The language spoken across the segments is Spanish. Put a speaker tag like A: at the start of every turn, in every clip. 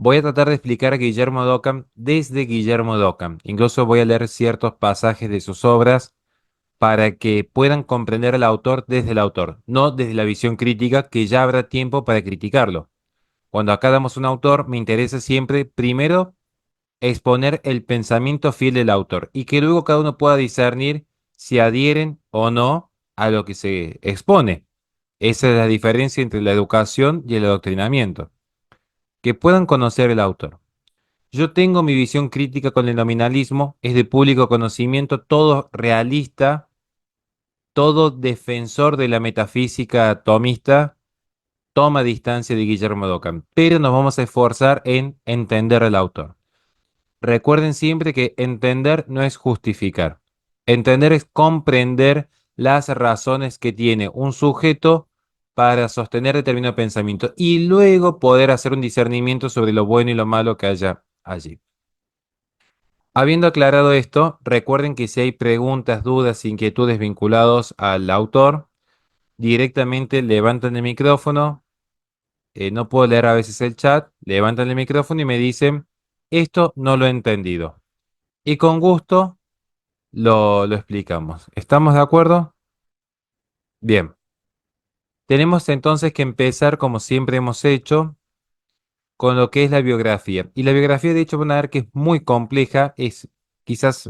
A: Voy a tratar de explicar a Guillermo de Ockham desde Guillermo de Ockham. Incluso voy a leer ciertos pasajes de sus obras para que puedan comprender al autor desde el autor, no desde la visión crítica, que ya habrá tiempo para criticarlo. Cuando acá damos un autor, me interesa siempre, primero, exponer el pensamiento fiel del autor y que luego cada uno pueda discernir si adhieren o no a lo que se expone. Esa es la diferencia entre la educación y el adoctrinamiento. Que puedan conocer el autor. Yo tengo mi visión crítica con el nominalismo, es de público conocimiento, todo realista, todo defensor de la metafísica tomista, toma distancia de Guillermo de Ockham, pero nos vamos a esforzar en entender al autor. Recuerden siempre que entender no es justificar. Entender es comprender las razones que tiene un sujeto para sostener determinado pensamiento y luego poder hacer un discernimiento sobre lo bueno y lo malo que haya allí. Habiendo aclarado esto, recuerden que si hay preguntas, dudas, inquietudes vinculados al autor, directamente levantan el micrófono. No puedo leer a veces el chat, levantan el micrófono y me dicen, esto no lo he entendido. Y con gusto lo explicamos. ¿Estamos de acuerdo? Bien. Tenemos entonces que empezar, como siempre hemos hecho, con lo que es la biografía. Y la biografía, de hecho, van a ver que es muy compleja, es quizás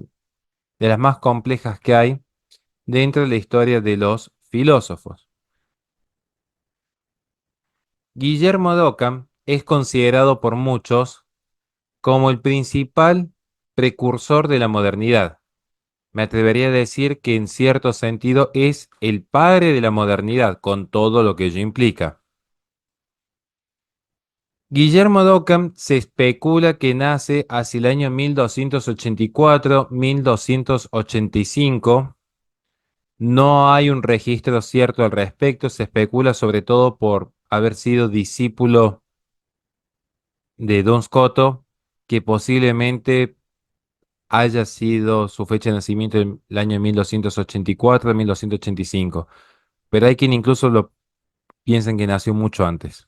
A: de las más complejas que hay dentro de la historia de los filósofos. Guillermo de Ockham es considerado por muchos como el principal precursor de la modernidad. Me atrevería a decir que en cierto sentido es el padre de la modernidad, con todo lo que ello implica. Guillermo de Ockham se especula que nace hacia el año 1284-1285. No hay un registro cierto al respecto, se especula sobre todo por haber sido discípulo de Don Scotto, que posiblemente haya sido su fecha de nacimiento en el año 1284-1285. Pero hay quien incluso lo piensan que nació mucho antes.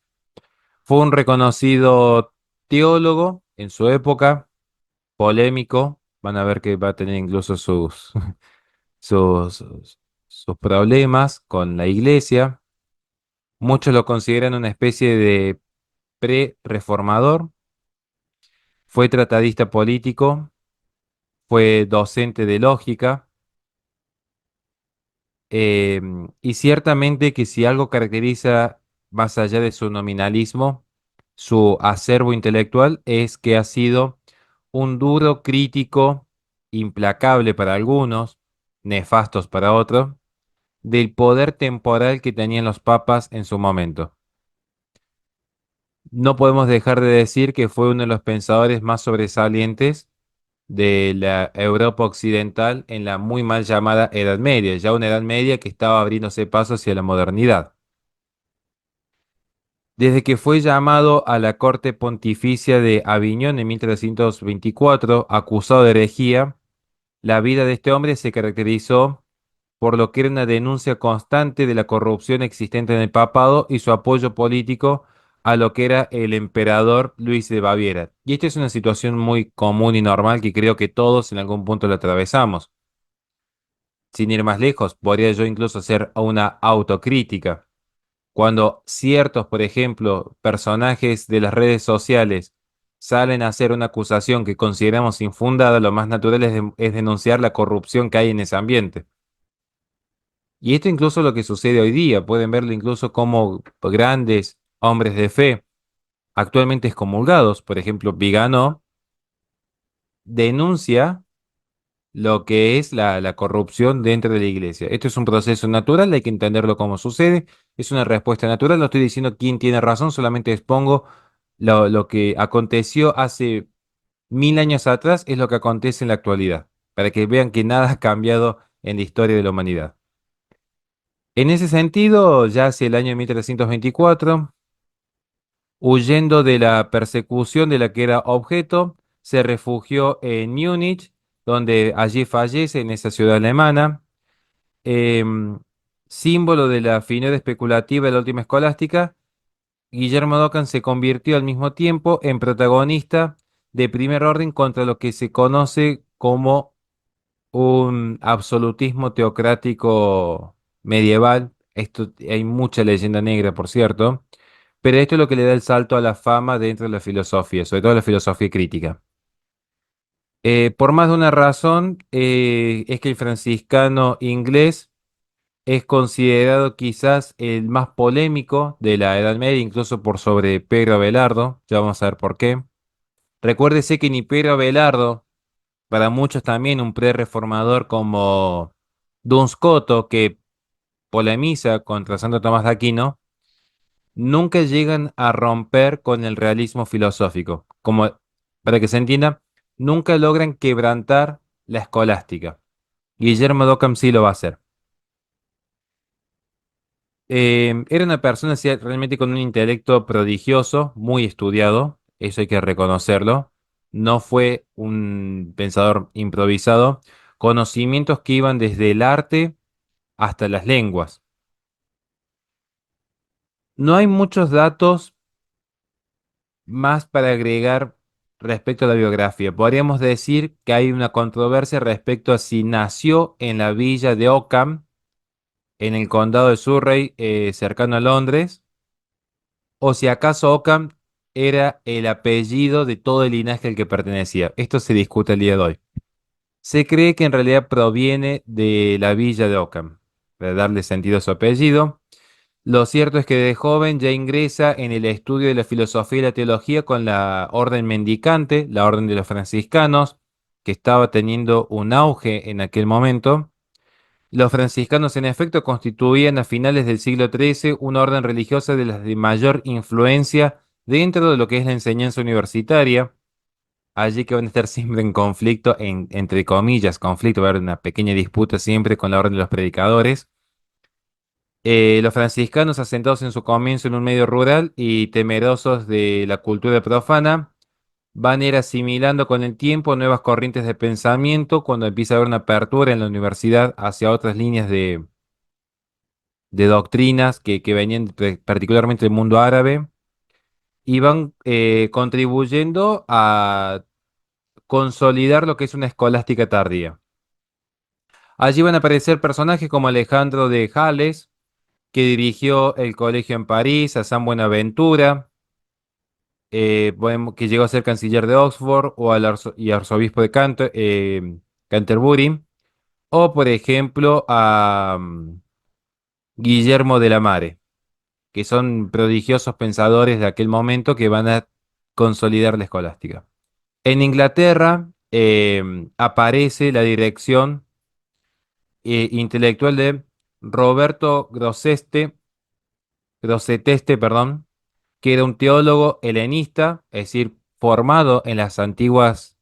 A: Fue un reconocido teólogo en su época, polémico. Van a ver que va a tener incluso sus problemas con la iglesia. Muchos lo consideran una especie de pre-reformador. Fue tratadista político, fue docente de lógica. eh, y ciertamente que si algo caracteriza más allá de su nominalismo, su acervo intelectual, es que ha sido un duro crítico, implacable para algunos, nefastos para otros, del poder temporal que tenían los papas en su momento. No podemos dejar de decir que fue uno de los pensadores más sobresalientes de la Europa occidental en la muy mal llamada Edad Media, ya una Edad Media que estaba abriéndose paso hacia la modernidad. Desde que fue llamado a la corte pontificia de Aviñón en 1324, acusado de herejía, la vida de este hombre se caracterizó por lo que era una denuncia constante de la corrupción existente en el papado y su apoyo político a lo que era el emperador Luis de Baviera. Y esta es una situación muy común y normal que creo que todos en algún punto la atravesamos. Sin ir más lejos, podría yo incluso hacer una autocrítica. Cuando ciertos, por ejemplo, personajes de las redes sociales salen a hacer una acusación que consideramos infundada, lo más natural es denunciar la corrupción que hay en ese ambiente. Y esto incluso lo que sucede hoy día, pueden verlo incluso como grandes hombres de fe actualmente excomulgados, por ejemplo, Vigano denuncia lo que es la corrupción dentro de la iglesia. Esto es un proceso natural, hay que entenderlo como sucede, es una respuesta natural, no estoy diciendo quién tiene razón, solamente expongo lo que aconteció hace 1000 años atrás, es lo que acontece en la actualidad, para que vean que nada ha cambiado en la historia de la humanidad. En ese sentido, ya hacia el año 1324, huyendo de la persecución de la que era objeto, se refugió en Múnich, donde allí fallece en esa ciudad alemana, em, símbolo de la finura especulativa de la última escolástica. Guillermo Dockham se convirtió al mismo tiempo en protagonista de primer orden contra lo que se conoce como un absolutismo teocrático medieval. Esto, hay mucha leyenda negra, por cierto, pero esto es lo que le da el salto a la fama dentro de la filosofía, sobre todo la filosofía crítica. Por más de una razón, es que el franciscano inglés es considerado quizás el más polémico de la Edad Media, incluso por sobre Pedro Abelardo. Ya vamos a ver por qué. Recuérdese que ni Pedro Abelardo, para muchos también un pre-reformador como Duns Scoto, que polemiza contra Santo Tomás de Aquino, nunca llegan a romper con el realismo filosófico. Como, para que se entienda, nunca logran quebrantar la escolástica. Guillermo de Ockham sí lo va a hacer. Era una persona sí, realmente con un intelecto prodigioso, muy estudiado, eso hay que reconocerlo. No fue un pensador improvisado, conocimientos que iban desde el arte hasta las lenguas. No hay muchos datos más para agregar respecto a la biografía. Podríamos decir que hay una controversia respecto a si nació en la villa de Ockham, en el condado de Surrey, cercano a Londres, o si acaso Ockham era el apellido de todo el linaje al que pertenecía. Esto se discute el día de hoy. Se cree que en realidad proviene de la villa de Ockham, para darle sentido a su apellido. Lo cierto es que de joven ya ingresa en el estudio de la filosofía y la teología con la orden mendicante, la orden de los franciscanos, que estaba teniendo un auge en aquel momento. Los franciscanos, en efecto, constituían a finales del siglo XIII una orden religiosa de las de mayor influencia dentro de lo que es la enseñanza universitaria. Allí que van a estar siempre en conflicto, entre comillas, conflicto, va a haber una pequeña disputa siempre con la orden de los predicadores. Los franciscanos, asentados en su comienzo en un medio rural y temerosos de la cultura profana, van a ir asimilando con el tiempo nuevas corrientes de pensamiento cuando empieza a haber una apertura en la universidad hacia otras líneas de doctrinas que venían particularmente del mundo árabe y van contribuyendo a consolidar lo que es una escolástica tardía. Allí van a aparecer personajes como Alejandro de Jales, que dirigió el colegio en París, a San Buenaventura, que llegó a ser canciller de Oxford o y arzobispo de Canterbury, o por ejemplo a Guillermo de la Mare, que son prodigiosos pensadores de aquel momento que van a consolidar la escolástica. En Inglaterra aparece la dirección intelectual de Roberto Grosseteste, perdón, que era un teólogo helenista, es decir, formado en las antiguas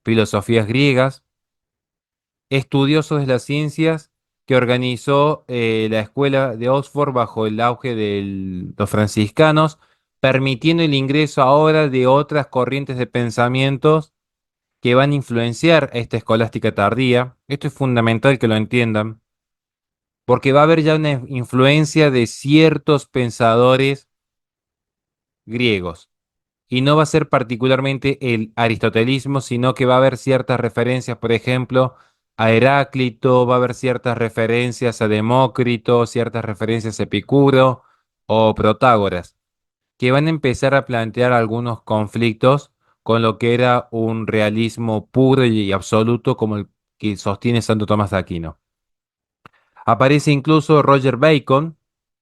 A: filosofías griegas, estudioso de las ciencias, que organizó la escuela de Oxford bajo el auge de los franciscanos, permitiendo el ingreso ahora de otras corrientes de pensamientos que van a influenciar esta escolástica tardía. Esto es fundamental que lo entiendan, porque va a haber ya una influencia de ciertos pensadores griegos. Y no va a ser particularmente el aristotelismo, sino que va a haber ciertas referencias, por ejemplo, a Heráclito, va a haber ciertas referencias a Demócrito, ciertas referencias a Epicuro o Protágoras, que van a empezar a plantear algunos conflictos con lo que era un realismo puro y absoluto como el que sostiene Santo Tomás de Aquino. Aparece incluso Roger Bacon,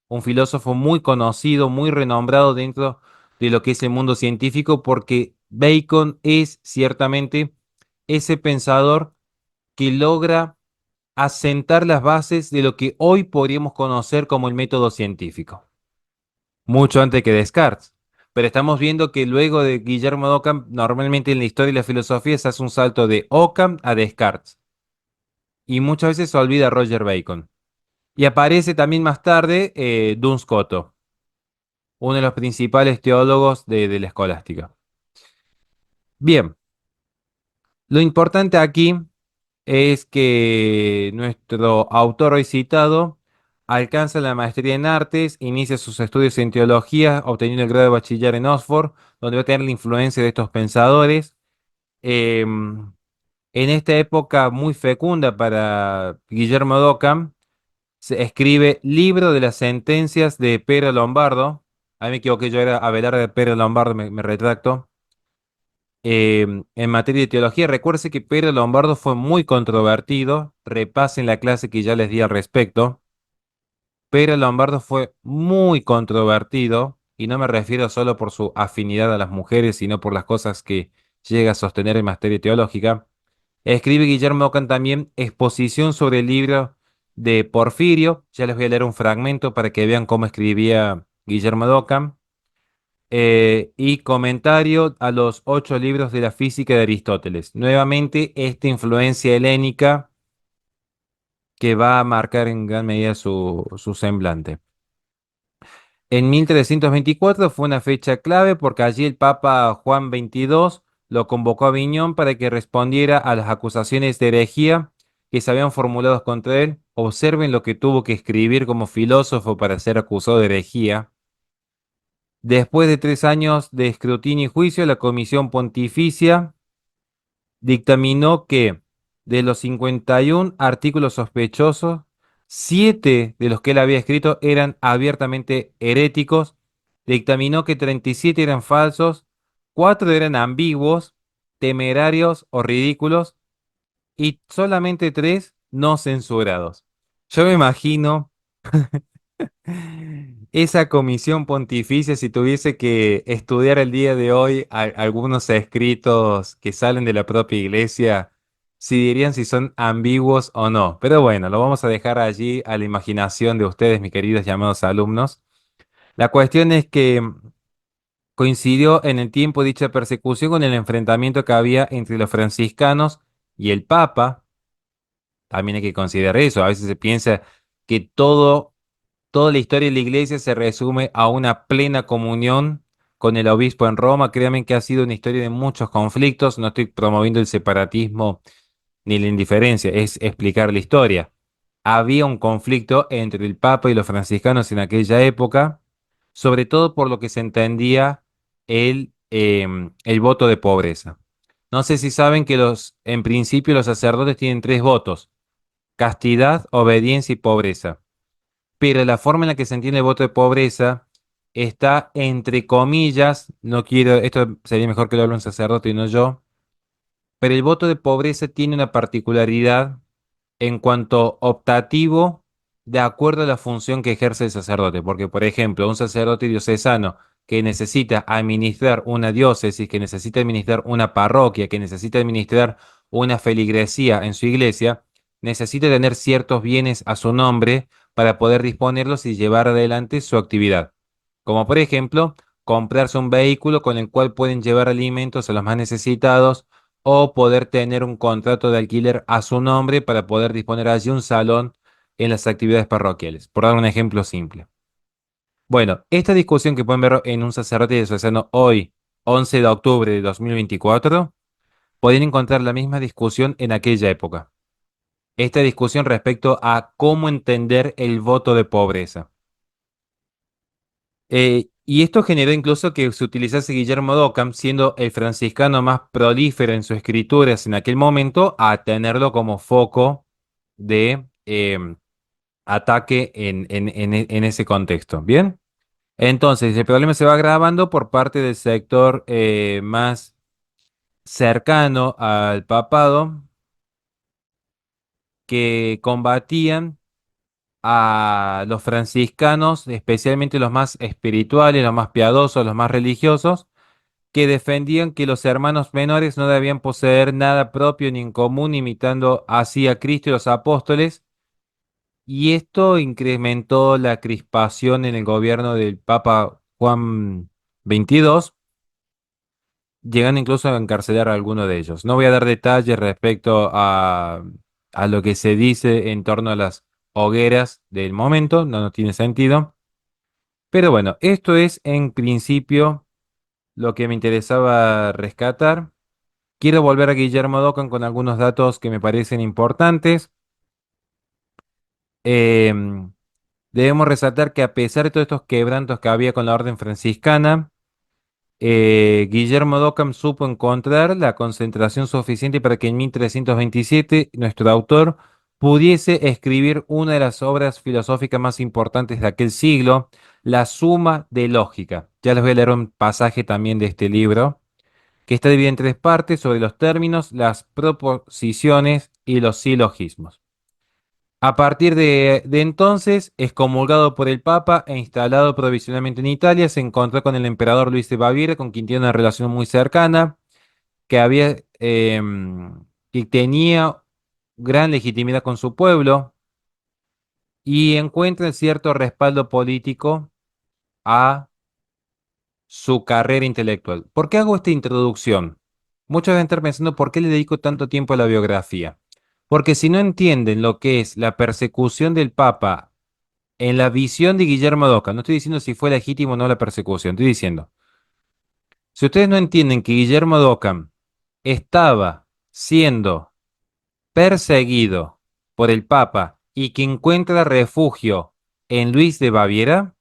A: un filósofo muy conocido, muy renombrado dentro de lo que es el mundo científico, porque Bacon es ciertamente ese pensador que logra asentar las bases de lo que hoy podríamos conocer como el método científico, mucho antes que Descartes. Pero estamos viendo que luego de Guillermo de Ockham, normalmente en la historia y la filosofía se hace un salto de Ockham a Descartes, y muchas veces se olvida Roger Bacon. Y aparece también más tarde Duns Scoto, uno de los principales teólogos de la escolástica. Bien, lo importante aquí es que nuestro autor hoy citado alcanza la maestría en artes, inicia sus estudios en teología, obteniendo el grado de bachiller en Oxford, donde va a tener la influencia de estos pensadores. En esta época muy fecunda para Guillermo de Ockham, se escribe Libro de las Sentencias de Pero Lombardo. Ahí me equivoqué, yo era Abelardo de Pero Lombardo, me retracto. En materia de teología, recuerde que Pero Lombardo fue muy controvertido. Repasen la clase que ya les di al respecto. Pero Lombardo fue muy controvertido, y no me refiero solo por su afinidad a las mujeres, sino por las cosas que llega a sostener en materia teológica. Escribe Guillermo Ockham también exposición sobre el libro de Porfirio. Ya les voy a leer un fragmento para que vean cómo escribía Guillermo de Ockham. Y comentario a los 8 libros de la física de Aristóteles. Nuevamente, esta influencia helénica que va a marcar en gran medida su semblante. En 1324 fue una fecha clave porque allí el Papa Juan XXII lo convocó a Aviñón para que respondiera a las acusaciones de herejía que se habían formulado contra él. Observen lo que tuvo que escribir como filósofo para ser acusado de herejía. Después de 3 años de escrutinio y juicio, la Comisión Pontificia dictaminó que de los 51 artículos sospechosos, 7 de los que él había escrito eran abiertamente heréticos. Dictaminó que 37 eran falsos, 4 eran ambiguos, temerarios o ridículos, y solamente 3 no censurados. Yo me imagino esa comisión pontificia, si tuviese que estudiar el día de hoy algunos escritos que salen de la propia iglesia, si dirían si son ambiguos o no. Pero bueno, lo vamos a dejar allí a la imaginación de ustedes, mis queridos llamados alumnos. La cuestión es que coincidió en el tiempo dicha persecución con el enfrentamiento que había entre los franciscanos y el Papa. También hay que considerar eso. A veces se piensa que toda la historia de la iglesia se resume a una plena comunión con el obispo en Roma. Créanme que ha sido una historia de muchos conflictos. No estoy promoviendo el separatismo ni la indiferencia, es explicar la historia. Había un conflicto entre el Papa y los franciscanos en aquella época, sobre todo por lo que se entendía el voto de pobreza. No sé si saben que en principio los sacerdotes tienen 3 votos: castidad, obediencia y pobreza. Pero la forma en la que se entiende el voto de pobreza está entre comillas, no quiero, esto sería mejor que lo hable un sacerdote y no yo, pero el voto de pobreza tiene una particularidad en cuanto optativo de acuerdo a la función que ejerce el sacerdote. Porque, por ejemplo, un sacerdote diocesano que necesita administrar una diócesis, que necesita administrar una parroquia, que necesita administrar una feligresía en su iglesia, necesita tener ciertos bienes a su nombre para poder disponerlos y llevar adelante su actividad. Como por ejemplo, comprarse un vehículo con el cual pueden llevar alimentos a los más necesitados, o poder tener un contrato de alquiler a su nombre para poder disponer allí un salón en las actividades parroquiales, por dar un ejemplo simple. Bueno, esta discusión que pueden ver en un sacerdote diocesano hoy, 11 de octubre de 2024, pueden encontrar la misma discusión en aquella época. Esta discusión respecto a cómo entender el voto de pobreza. Y esto generó incluso que se utilizase Guillermo de Ockham, siendo el franciscano más prolífero en sus escrituras en aquel momento, a tenerlo como foco de ataque en ese contexto. ¿Bien? Entonces, el problema se va agravando por parte del sector más cercano al papado, que combatían a los franciscanos, especialmente los más espirituales, los más piadosos, los más religiosos, que defendían que los hermanos menores no debían poseer nada propio ni en común, imitando así a Cristo y los apóstoles, y esto incrementó la crispación en el gobierno del Papa Juan XXII, llegando incluso a encarcelar a alguno de ellos. No voy a dar detalles respecto a lo que se dice en torno a las hogueras del momento, no tiene sentido, pero bueno, esto es en principio lo que me interesaba rescatar. Quiero volver a Guillermo Dockham con algunos datos que me parecen importantes. Em, Debemos resaltar que a pesar de todos estos quebrantos que había con la orden franciscana, Guillermo de Ockham supo encontrar la concentración suficiente para que en 1327 nuestro autor pudiese escribir una de las obras filosóficas más importantes de aquel siglo, la Suma de Lógica. Ya les voy a leer un pasaje también de este libro, que está dividido en tres partes sobre los términos, las proposiciones y los silogismos. A partir de entonces, excomulgado por el Papa e instalado provisionalmente en Italia, se encontró con el emperador Luis de Baviera, con quien tiene una relación muy cercana, que había, que tenía gran legitimidad con su pueblo y encuentra cierto respaldo político a su carrera intelectual. ¿Por qué hago esta introducción? Muchos deben estar pensando por qué le dedico tanto tiempo a la biografía. Porque si no entienden lo que es la persecución del Papa en la visión de Guillermo Doca, no estoy diciendo si fue legítimo o no la persecución, estoy diciendo, si ustedes no entienden que Guillermo Dockham estaba siendo perseguido por el Papa y que encuentra refugio en Luis de Baviera,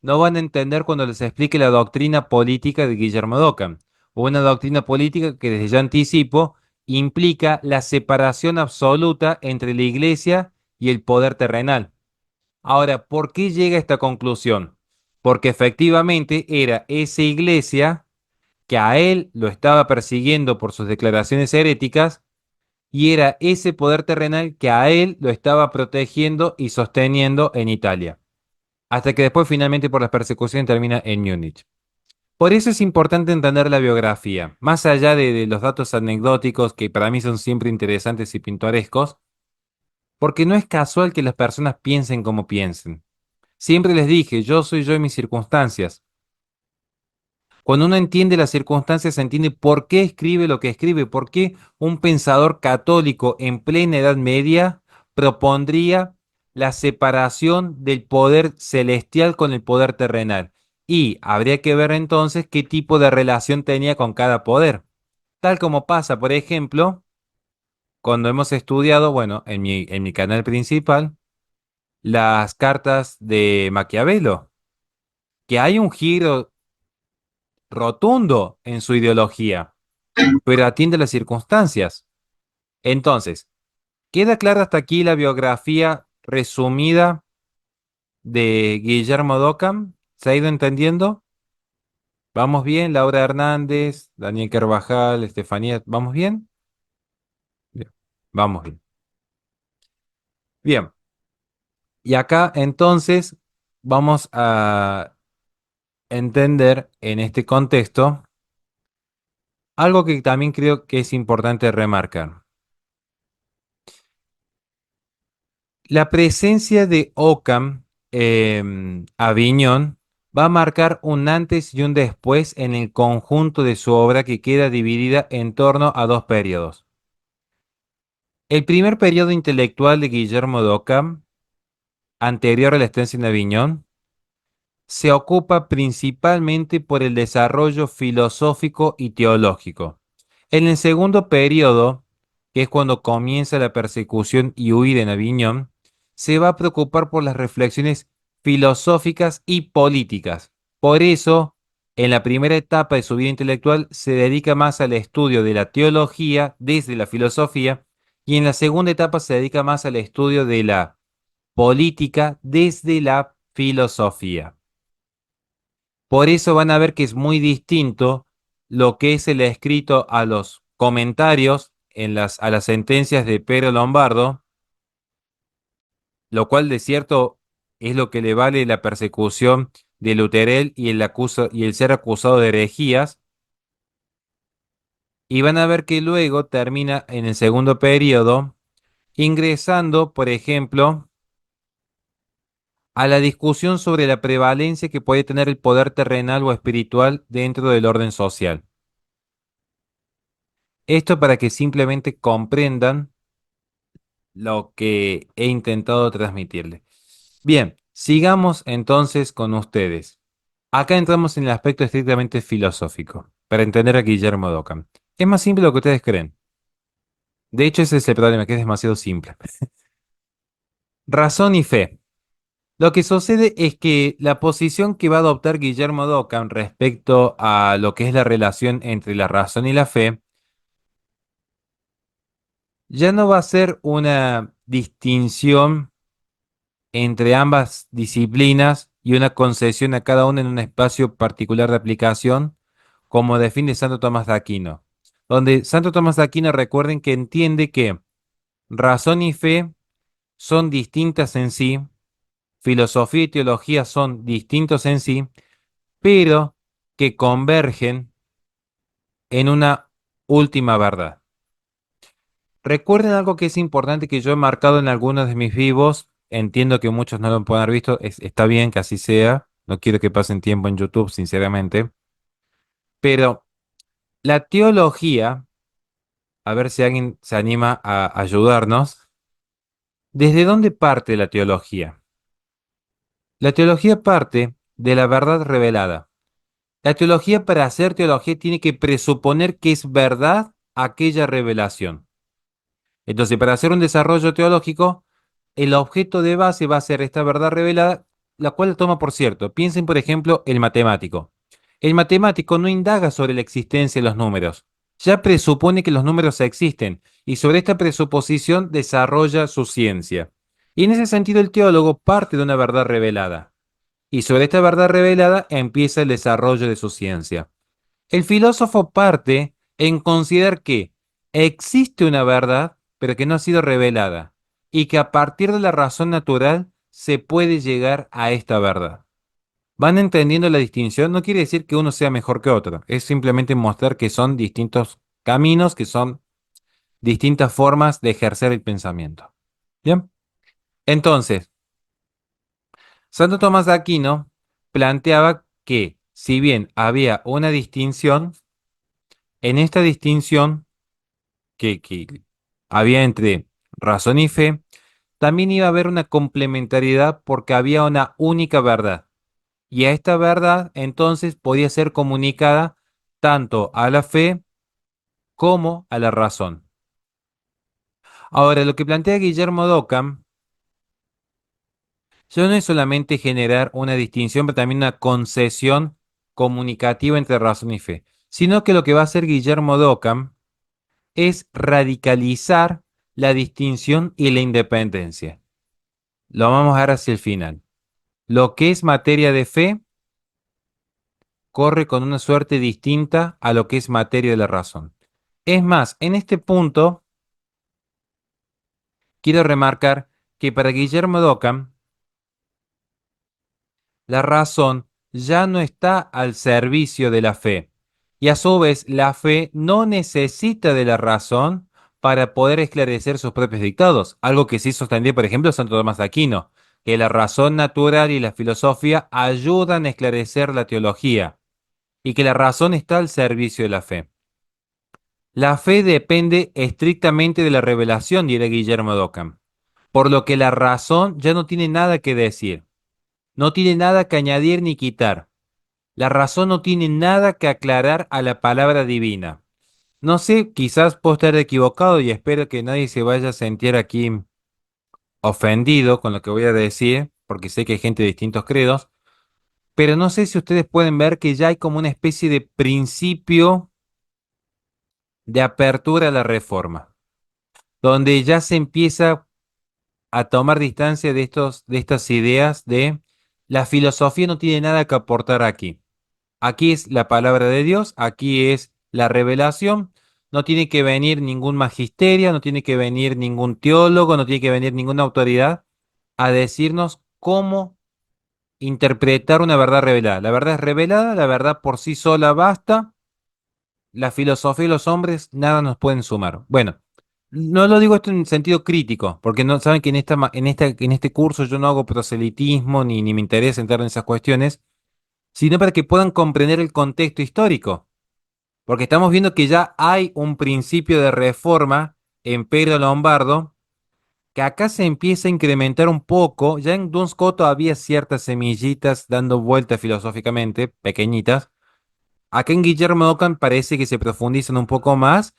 A: no van a entender cuando les explique la doctrina política de Guillermo Dockham, o una doctrina política que desde ya anticipo implica la separación absoluta entre la iglesia y el poder terrenal. Ahora, ¿por qué llega a esta conclusión? Porque efectivamente era esa iglesia que a él lo estaba persiguiendo por sus declaraciones heréticas y era ese poder terrenal que a él lo estaba protegiendo y sosteniendo en Italia, hasta que después finalmente por las persecuciones termina en Múnich. Por eso es importante entender la biografía, más allá de los datos anecdóticos que para mí son siempre interesantes y pintorescos, porque no es casual que las personas piensen como piensen. Siempre les dije, yo soy yo en mis circunstancias. Cuando uno entiende las circunstancias, se entiende por qué escribe lo que escribe, por qué un pensador católico en plena Edad Media propondría la separación del poder celestial con el poder terrenal. Y habría que ver entonces qué tipo de relación tenía con cada poder. Tal como pasa, por ejemplo, cuando hemos estudiado, bueno, en mi canal principal, las cartas de Maquiavelo, que hay un giro rotundo en su ideología, pero atiende las circunstancias. Entonces, ¿queda clara hasta aquí la biografía resumida de Guillermo Dockham? ¿Se ha ido entendiendo? ¿Vamos bien? Laura Hernández, Daniel Carvajal, Estefanía, ¿vamos bien? Bien, vamos bien. Bien, y acá entonces vamos a entender en este contexto algo que también creo que es importante remarcar. La presencia de Ockham en Aviñón va a marcar un antes y un después en el conjunto de su obra que queda dividida en torno a dos periodos. El primer periodo intelectual de Guillermo de Ockham, anterior a la estancia en Aviñón, se ocupa principalmente por el desarrollo filosófico y teológico. En el segundo periodo, que es cuando comienza la persecución y huida en Aviñón, se va a preocupar por las reflexiones filosóficas y políticas. Por eso, en la primera etapa de su vida intelectual se dedica más al estudio de la teología desde la filosofía y en la segunda etapa se dedica más al estudio de la política desde la filosofía. Por eso van a ver que es muy distinto lo que es el escrito a los comentarios a las sentencias de Pedro Lombardo, lo cual de cierto es lo que le vale la persecución de Luterel y el ser acusado de herejías. Y van a ver que luego termina en el segundo periodo ingresando, por ejemplo, a la discusión sobre la prevalencia que puede tener el poder terrenal o espiritual dentro del orden social. Esto para que simplemente comprendan lo que he intentado transmitirle. Bien, sigamos entonces con ustedes. Acá entramos en el aspecto estrictamente filosófico, para entender a Guillermo Dockham. Es más simple de lo que ustedes creen. De hecho, ese es el problema, que es demasiado simple. Razón y fe. Lo que sucede es que la posición que va a adoptar Guillermo Dockham respecto a lo que es la relación entre la razón y la fe, ya no va a ser una distinción entre ambas disciplinas y una concesión a cada una en un espacio particular de aplicación, como define Santo Tomás de Aquino. Donde Santo Tomás de Aquino, recuerden que entiende que razón y fe son distintas en sí, filosofía y teología son distintos en sí, pero que convergen en una última verdad. Recuerden algo que es importante que yo he marcado en algunos de mis vivos. Entiendo que muchos no lo pueden haber visto. Está bien que así sea. No quiero que pasen tiempo en YouTube, sinceramente. Pero la teología, a ver si alguien se anima a ayudarnos. ¿Desde dónde parte la teología? La teología parte de la verdad revelada. La teología, para hacer teología, tiene que presuponer que es verdad aquella revelación. Entonces, para hacer un desarrollo teológico, el objeto de base va a ser esta verdad revelada, la cual toma por cierto. Piensen, por ejemplo, el matemático. El matemático no indaga sobre la existencia de los números. Ya presupone que los números existen y sobre esta presuposición desarrolla su ciencia. Y en ese sentido, el teólogo parte de una verdad revelada. Y sobre esta verdad revelada empieza el desarrollo de su ciencia. El filósofo parte en considerar que existe una verdad, pero que no ha sido revelada, y que a partir de la razón natural se puede llegar a esta verdad. ¿Van entendiendo la distinción? No quiere decir que uno sea mejor que otro, es simplemente mostrar que son distintos caminos, que son distintas formas de ejercer el pensamiento. Bien, entonces, Santo Tomás de Aquino planteaba que si bien había una distinción, en esta distinción que había entre razón y fe, también iba a haber una complementariedad porque había una única verdad. Y a esta verdad entonces podía ser comunicada tanto a la fe como a la razón. Ahora, lo que plantea Guillermo Dockham ya no es solamente generar una distinción, pero también una concesión comunicativa entre razón y fe, sino que lo que va a hacer Guillermo Dockham es radicalizar la distinción y la independencia. Lo vamos a ver hacia el final. Lo que es materia de fe corre con una suerte distinta a lo que es materia de la razón. Es más, en este punto quiero remarcar que para Guillermo Dockham la razón ya no está al servicio de la fe. Y a su vez, la fe no necesita de la razón para poder esclarecer sus propios dictados, algo que sí sostenía, por ejemplo, Santo Tomás de Aquino, que la razón natural y la filosofía ayudan a esclarecer la teología y que la razón está al servicio de la fe. La fe depende estrictamente de la revelación, dirá Guillermo Dockham, por lo que la razón ya no tiene nada que decir, no tiene nada que añadir ni quitar. La razón no tiene nada que aclarar a la palabra divina. No sé, quizás puedo estar equivocado y espero que nadie se vaya a sentir aquí ofendido con lo que voy a decir, porque sé que hay gente de distintos credos, pero no sé si ustedes pueden ver que ya hay como una especie de principio de apertura a la reforma, donde ya se empieza a tomar distancia de estas ideas de la filosofía no tiene nada que aportar aquí. Aquí es la palabra de Dios, aquí es la revelación. No tiene que venir ningún magisterio, no tiene que venir ningún teólogo, no tiene que venir ninguna autoridad a decirnos cómo interpretar una verdad revelada. La verdad es revelada, la verdad por sí sola basta. La filosofía y los hombres nada nos pueden sumar. Bueno, no lo digo esto en sentido crítico, porque no saben que en este curso yo no hago proselitismo ni me interesa entrar en esas cuestiones, sino para que puedan comprender el contexto histórico. Porque estamos viendo que ya hay un principio de reforma en Pedro Lombardo, que acá se empieza a incrementar un poco. Ya en Duns Scoto había ciertas semillitas dando vueltas filosóficamente, pequeñitas. Acá en Guillermo Ockham parece que se profundizan un poco más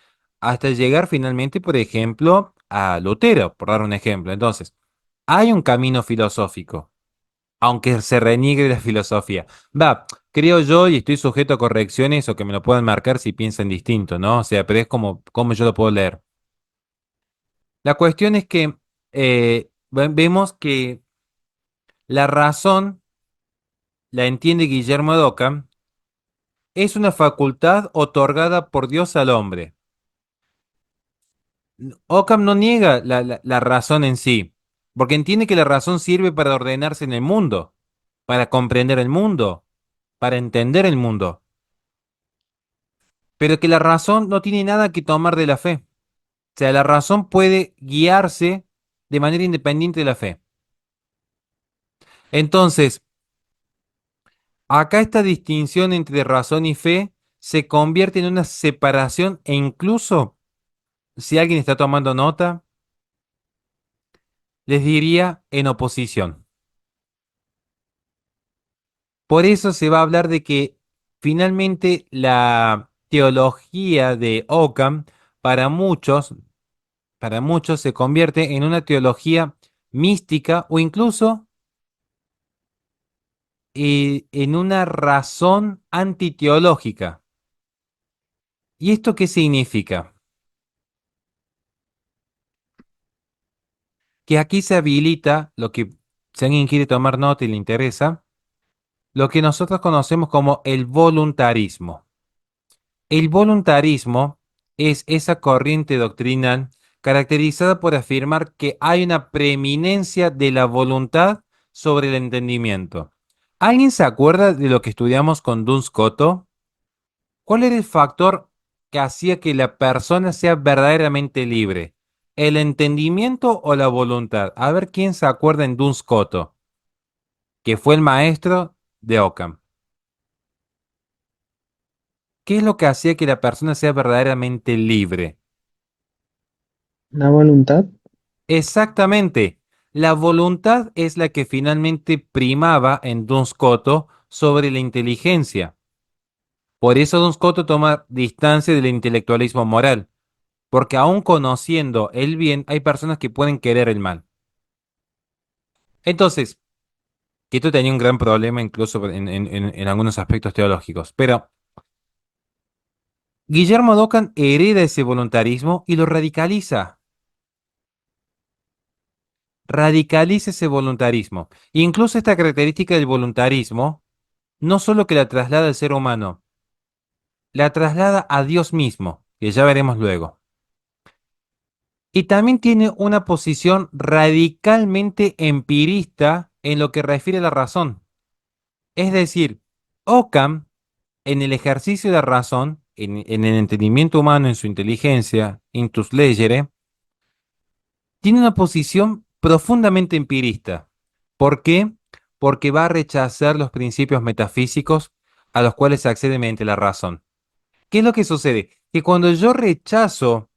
A: hasta llegar finalmente, por ejemplo, a Lutero, por dar un ejemplo. Entonces, hay un camino filosófico. aunque se reniegue de la filosofía. Va, creo yo, y estoy sujeto a correcciones o que me lo puedan marcar si piensan distinto, ¿no? O sea, pero es como yo lo puedo leer. La cuestión es que vemos que la razón, la entiende Guillermo de Ockham, es una facultad otorgada por Dios al hombre. Ockham no niega la razón en sí, porque entiende que la razón sirve para ordenarse en el mundo, para comprender el mundo, para entender el mundo, pero que la razón no tiene nada que tomar de la fe. O sea, la razón puede guiarse de manera independiente de la fe. Entonces, acá esta distinción entre razón y fe se convierte en una separación e incluso, si alguien está tomando nota, les diría en oposición. Por eso se va a hablar de que finalmente la teología de Ockham para muchos, para muchos se convierte en una teología mística o incluso en una razón antiteológica. ¿Y esto qué significa? Que aquí se habilita lo que, si alguien quiere tomar nota y le interesa, lo que nosotros conocemos como el voluntarismo. El voluntarismo es esa corriente doctrinal caracterizada por afirmar que hay una preeminencia de la voluntad sobre el entendimiento. ¿Alguien se acuerda de lo que estudiamos con Duns Scoto? ¿Cuál era el factor que hacía que la persona sea verdaderamente libre? ¿El entendimiento o la voluntad? A ver quién se acuerda en Duns Scoto, que fue el maestro de Ockham. ¿Qué es lo que hacía que la persona sea verdaderamente libre?
B: La voluntad.
A: Exactamente. La voluntad es la que finalmente primaba en Duns Scoto sobre la inteligencia. Por eso Duns Scoto toma distancia del intelectualismo moral, porque aún conociendo el bien, hay personas que pueden querer el mal. Entonces, que esto tenía un gran problema incluso en algunos aspectos teológicos, pero Guillermo Dockham hereda ese voluntarismo y lo radicaliza. Radicaliza ese voluntarismo. Incluso esta característica del voluntarismo, no solo que la traslada al ser humano, la traslada a Dios mismo, que ya veremos luego. Y también tiene una posición radicalmente empirista en lo que refiere a la razón. Es decir, Ockham, en el ejercicio de la razón, en el entendimiento humano, en su inteligencia, intus legere, tiene una posición profundamente empirista. ¿Por qué? Porque va a rechazar los principios metafísicos a los cuales se accede mediante la razón. ¿Qué es lo que sucede? Que cuando yo rechazo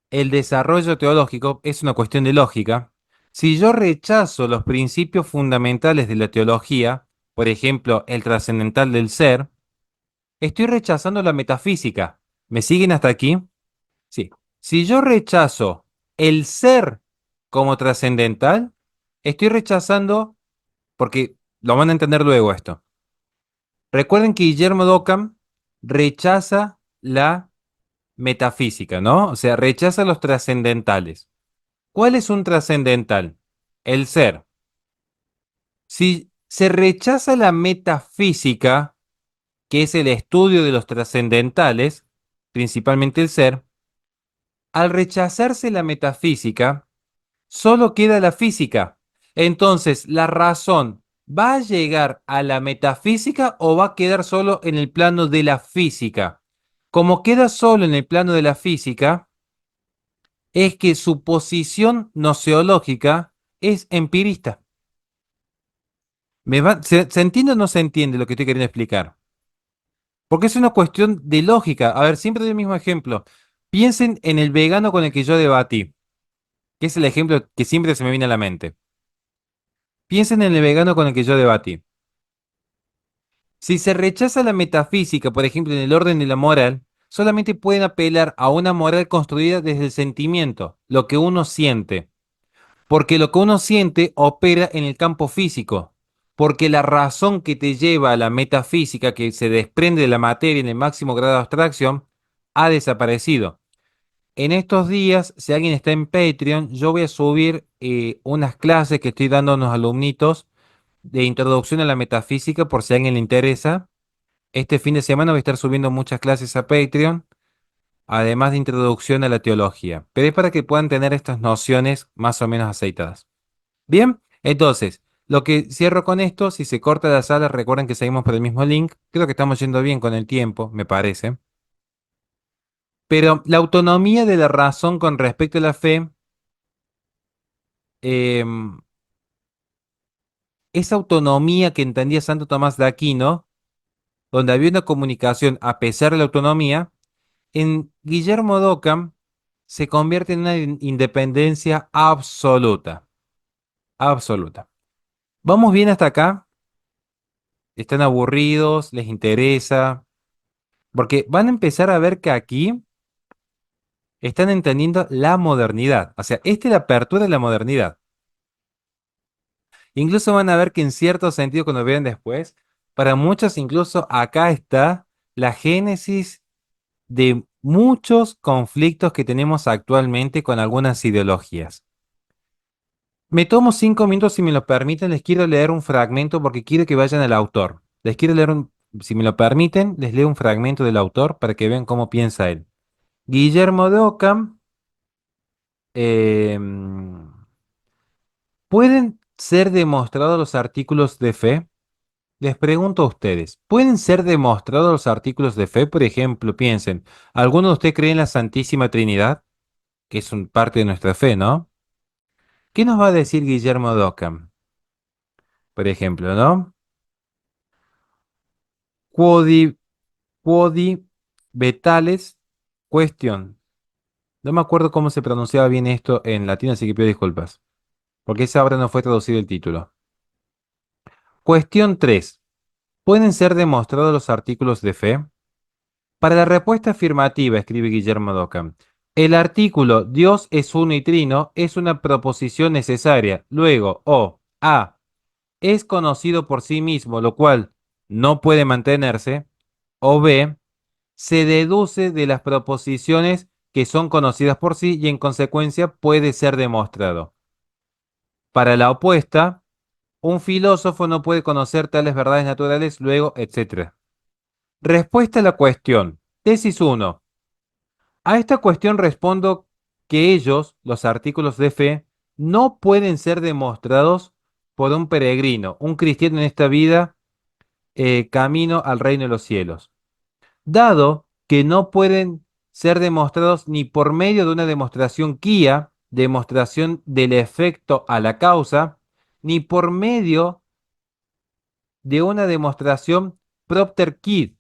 A: el desarrollo teológico, es una cuestión de lógica. Si yo rechazo los principios fundamentales de la teología, por ejemplo, el trascendental del ser, estoy rechazando la metafísica. ¿Me siguen hasta aquí? Sí. Si yo rechazo el ser como trascendental, estoy rechazando, porque lo van a entender luego esto. Recuerden que Guillermo de Ockham rechaza la metafísica, ¿no? O sea, rechaza los trascendentales. ¿Cuál es un trascendental? El ser. Si se rechaza la metafísica, que es el estudio de los trascendentales, principalmente el ser, al rechazarse la metafísica, solo queda la física. Entonces, ¿la razón va a llegar a la metafísica o va a quedar solo en el plano de la física? Como queda solo en el plano de la física, es que su posición noceológica es empirista. ¿Se entiende o no se entiende lo que estoy queriendo explicar? Porque es una cuestión de lógica. A ver, siempre doy el mismo ejemplo. Piensen en el vegano con el que yo debatí, que es el ejemplo que siempre se me viene a la mente. Piensen en el vegano con el que yo debatí. Si se rechaza la metafísica, por ejemplo, en el orden de la moral, solamente pueden apelar a una moral construida desde el sentimiento, lo que uno siente, porque lo que uno siente opera en el campo físico. porque la razón que te lleva a la metafísica, que se desprende de la materia en el máximo grado de abstracción, ha desaparecido. En estos días, si alguien está en Patreon, yo voy a subir unas clases que estoy dando a unos alumnitos de introducción a la metafísica, por si a alguien le interesa. Este fin de semana voy a estar subiendo muchas clases a Patreon, además de introducción a la teología. Pero es para que puedan tener estas nociones más o menos aceitadas. Bien, entonces, lo que cierro con esto, si se corta la sala, recuerden que seguimos por el mismo link. Creo que estamos yendo bien con el tiempo, me parece. Pero la autonomía de la razón con respecto a la fe, em, esa autonomía que entendía Santo Tomás de Aquino, donde había una comunicación a pesar de la autonomía, en Guillermo de Ockham se convierte en una independencia absoluta. Absoluta. ¿Vamos bien hasta acá? ¿Están aburridos? ¿Les interesa? Porque van a empezar a ver que aquí están entendiendo la modernidad. O sea, esta es la apertura de la modernidad. Incluso van a ver que en cierto sentido, cuando vean después, para muchos incluso acá está la génesis de muchos conflictos que tenemos actualmente con algunas ideologías. Me tomo 5 minutos, si me lo permiten, les quiero leer un fragmento porque quiero que vayan al autor. Les quiero leer si me lo permiten, les leo un fragmento del autor para que vean cómo piensa él. Guillermo de Ockham, ¿pueden ser demostrados los artículos de fe? Les pregunto a ustedes, ¿pueden ser demostrados los artículos de fe? Por ejemplo, piensen, ¿alguno de ustedes cree en la Santísima Trinidad? Que es un parte de nuestra fe, ¿no? ¿Qué nos va a decir Guillermo de Ockham? Por ejemplo, ¿no? Quodi, quodi vetales question. No me acuerdo cómo se pronunciaba bien esto en latín, así que pido disculpas, porque esa obra no fue traducido el título. Cuestión 3. ¿Pueden ser demostrados los artículos de fe? Para la respuesta afirmativa, escribe Guillermo de Ockham, el artículo Dios es uno y trino es una proposición necesaria. Luego, o A, es conocido por sí mismo, lo cual no puede mantenerse, o B, se deduce de las proposiciones que son conocidas por sí y en consecuencia puede ser demostrado. Para la opuesta, un filósofo no puede conocer tales verdades naturales, luego, etc. Respuesta a la cuestión. Tesis 1. A esta cuestión respondo que ellos, los artículos de fe, no pueden ser demostrados por un peregrino, un cristiano en esta vida, camino al reino de los cielos, dado que no pueden ser demostrados ni por medio de una demostración quia, demostración del efecto a la causa, ni por medio de una demostración propter quid,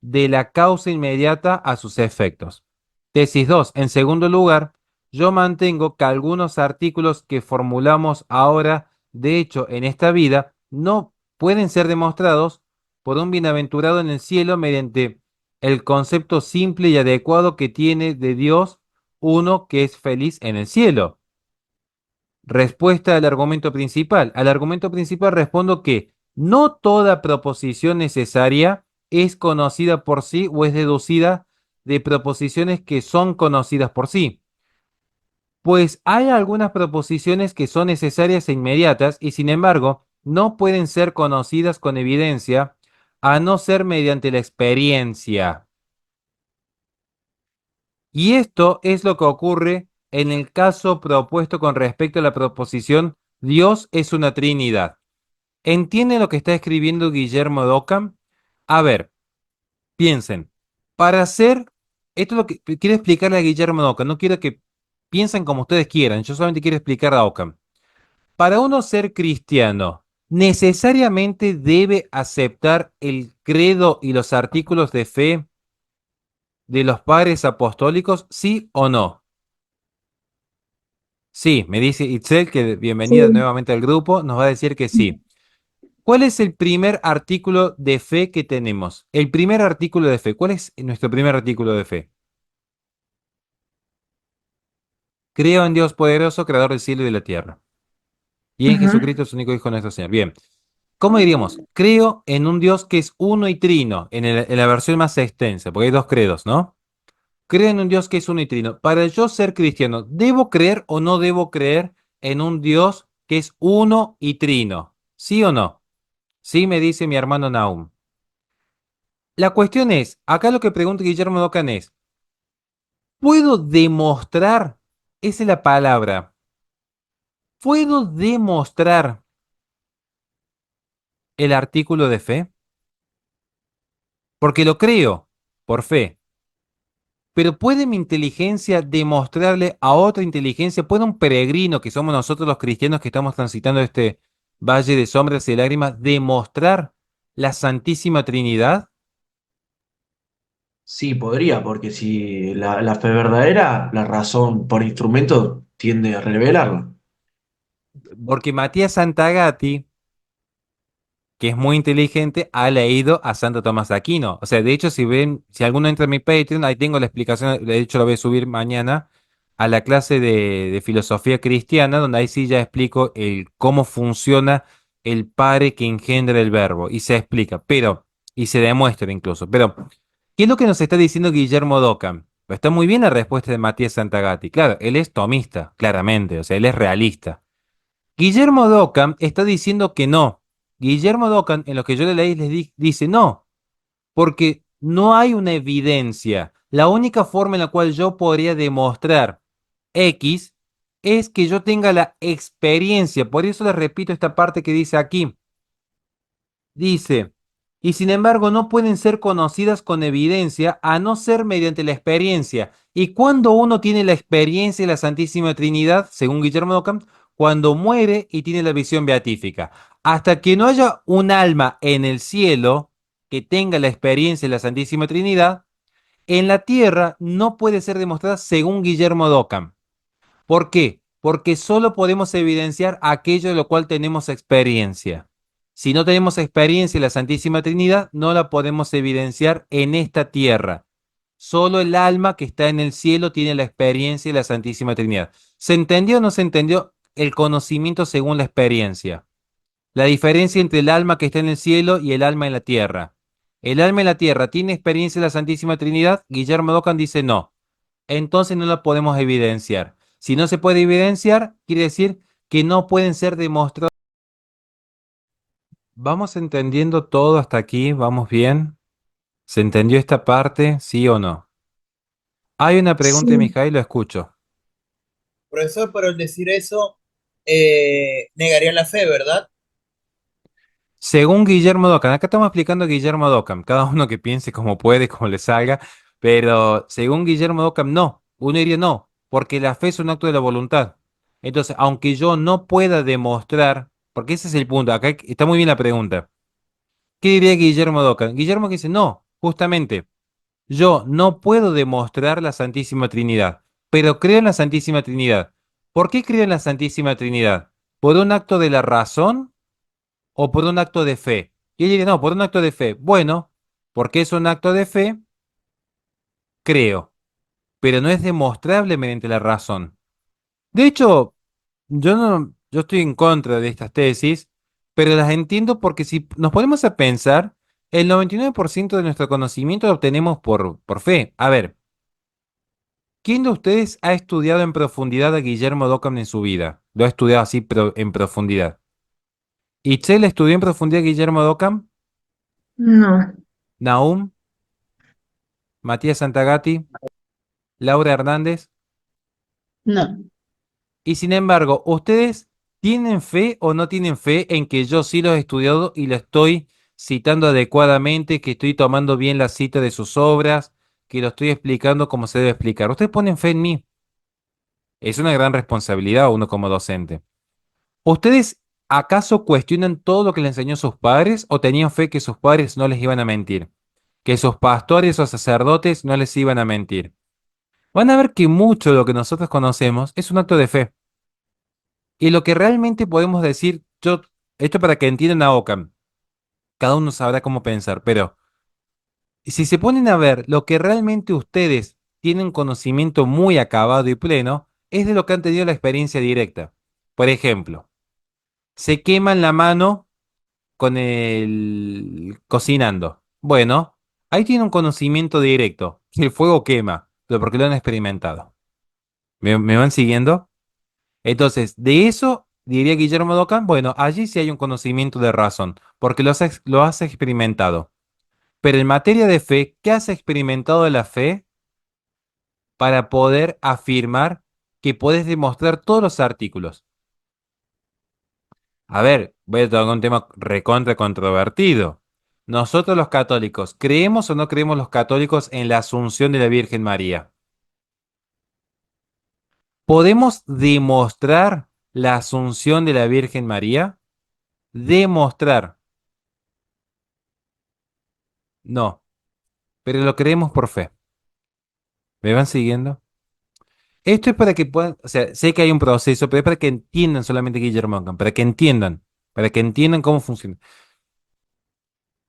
A: de la causa inmediata a sus efectos. Tesis 2. En segundo lugar, yo mantengo que algunos artículos que formulamos ahora, de hecho, en esta vida, no pueden ser demostrados por un bienaventurado en el cielo mediante el concepto simple y adecuado que tiene de Dios uno que es feliz en el cielo. Respuesta al argumento principal. Al argumento principal respondo que no toda proposición necesaria es conocida por sí o es deducida de proposiciones que son conocidas por sí. Pues hay algunas proposiciones que son necesarias e inmediatas y sin embargo no pueden ser conocidas con evidencia a no ser mediante la experiencia. Y esto es lo que ocurre en el caso propuesto con respecto a la proposición Dios es una Trinidad. ¿Entienden lo que está escribiendo Guillermo de Ockham? A ver, piensen. Para hacer, esto es lo que quiero explicarle a Guillermo de Ockham. No quiero que piensen como ustedes quieran. Yo solamente quiero explicar a Ockham. Para uno ser cristiano, ¿necesariamente debe aceptar el credo y los artículos de fe de los padres apostólicos? ¿Sí o no? Sí, me dice Itzel que bienvenida
B: Sí,
A: nuevamente al grupo. Nos va a decir que sí. ¿Cuál es el primer artículo de fe que tenemos? El primer artículo de fe. ¿Cuál es nuestro primer artículo de fe? Creo en Dios poderoso, creador del cielo y de la tierra. Y en
B: ajá,
A: Jesucristo, su único Hijo, nuestro Señor. Bien. ¿Cómo diríamos? Creo en un Dios que es uno y trino, en la versión más extensa, porque hay dos credos, ¿no? Creo en un Dios que es uno y trino. Para yo ser cristiano, ¿debo creer o no debo creer en un Dios que es uno y trino? ¿Sí o no? Sí, me dice mi hermano Naum. La cuestión es, acá lo que pregunta Guillermo Docan es, ¿puedo demostrar? Esa es la palabra. ¿Puedo demostrar el artículo de fe? Porque lo creo, por fe. Pero ¿puede mi inteligencia demostrarle a otra inteligencia? ¿Puede un peregrino, que somos nosotros los cristianos que estamos transitando este valle de sombras y lágrimas, demostrar la Santísima Trinidad?
C: Sí, podría, porque si la fe verdadera, la razón por instrumento tiende a revelarla.
A: Porque Matías Santagati, que es muy inteligente, ha leído a Santo Tomás de Aquino. O sea, de hecho, si ven, si alguno entra en mi Patreon, ahí tengo la explicación, de hecho lo voy a subir mañana a la clase de filosofía cristiana, donde ahí sí ya explico el cómo funciona el padre que engendra el verbo, y se explica, pero, y se demuestra incluso. Pero, ¿qué es lo que nos está diciendo Guillermo Docam? Está muy bien la respuesta de Matías Santagati. Claro, él es tomista, claramente, o sea, él es realista. Guillermo Dockham está diciendo que no. Guillermo Dockham, en lo que yo le leí, dice no, porque no hay una evidencia. La única forma en la cual yo podría demostrar X es que yo tenga la experiencia. Por eso les repito esta parte que dice aquí. Dice, y sin embargo no pueden ser conocidas con evidencia a no ser mediante la experiencia. ¿Y cuando uno tiene la experiencia de la Santísima Trinidad, según Guillermo Ockham? Cuando muere y tiene la visión beatífica. Hasta que no haya un alma en el cielo que tenga la experiencia de la Santísima Trinidad, en la tierra no puede ser demostrada según Guillermo Ockham. ¿Por qué? Porque solo podemos evidenciar aquello de lo cual tenemos experiencia. Si no tenemos experiencia en la Santísima Trinidad, no la podemos evidenciar en esta tierra. Solo el alma que está en el cielo tiene la experiencia de la Santísima Trinidad. ¿Se entendió o no se entendió el conocimiento según la experiencia? La diferencia entre el alma que está en el cielo y el alma en la tierra. ¿El alma en la tierra tiene experiencia de la Santísima Trinidad? Guillermo Dockham dice no, entonces no la podemos evidenciar. Si no se puede evidenciar, quiere decir que no pueden ser demostrados. ¿Vamos entendiendo todo hasta aquí? ¿Vamos bien? ¿Se entendió esta parte? ¿Sí o no? Hay una pregunta,
B: Sí.
A: Mijail, lo escucho.
D: Profesor, pero al decir eso, negaría la fe, ¿verdad?
A: Según Guillermo Dockham, acá estamos explicando a Guillermo Dockham, cada uno que piense como puede, como le salga, pero según Guillermo Dockham, no, uno diría no, porque la fe es un acto de la voluntad. Entonces, aunque yo no pueda demostrar, porque ese es el punto, acá está muy bien la pregunta, ¿qué diría Guillermo Dockham? Guillermo que dice, no, justamente, yo no puedo demostrar la Santísima Trinidad, pero creo en la Santísima Trinidad. ¿Por qué creo en la Santísima Trinidad? ¿Por un acto de la razón o por un acto de fe? Y él dice, no, por un acto de fe. Bueno, porque es un acto de fe, creo, pero no es demostrable mediante la razón. De hecho, yo estoy en contra de estas tesis, pero las entiendo porque si nos ponemos a pensar, el 99% de nuestro conocimiento lo obtenemos por fe. A ver, ¿quién de ustedes ha estudiado en profundidad a Guillermo Dockham en su vida? Lo ha estudiado así, pero en profundidad. ¿Itzel estudió en profundidad a Guillermo Dockham?
B: No,
A: ¿Nahum? ¿Matías Santagati? ¿Laura Hernández?
B: no.
A: Y sin embargo, ¿ustedes tienen fe o no tienen fe en que yo sí lo he estudiado y lo estoy citando adecuadamente, que estoy tomando bien la cita de sus obras, que lo estoy explicando como se debe explicar? ¿Ustedes ponen fe en mí? Es una gran responsabilidad uno como docente. ¿Ustedes acaso cuestionan todo lo que le enseñó sus padres o tenían fe que sus padres no les iban a mentir? Que sus pastores o sacerdotes no les iban a mentir. Van a ver que mucho de lo que nosotros conocemos es un acto de fe. Y lo que realmente podemos decir, yo, esto para que entiendan a Ockham, cada uno sabrá cómo pensar, pero si se ponen a ver lo que realmente ustedes tienen conocimiento muy acabado y pleno, es de lo que han tenido la experiencia directa. Por ejemplo, se queman la mano con el cocinando. Bueno, ahí tiene un conocimiento directo, que el fuego quema, pero porque lo han experimentado. ¿Me van siguiendo? Entonces, de eso diría Guillermo Docam, bueno, allí sí hay un conocimiento de razón, porque lo has experimentado. Pero en materia de fe, ¿qué has experimentado de la fe para poder afirmar que puedes demostrar todos los artículos? A ver, voy a tocar un tema recontra controvertido. Nosotros los católicos, ¿creemos o no creemos los católicos en la asunción de la Virgen María? ¿Podemos demostrar la asunción de la Virgen María? Demostrar. No, pero lo creemos por fe. ¿Me van siguiendo? Esto es para que puedan, o sea, sé que hay un proceso, pero es para que entiendan solamente Guillermo Ockham, para que entiendan cómo funciona.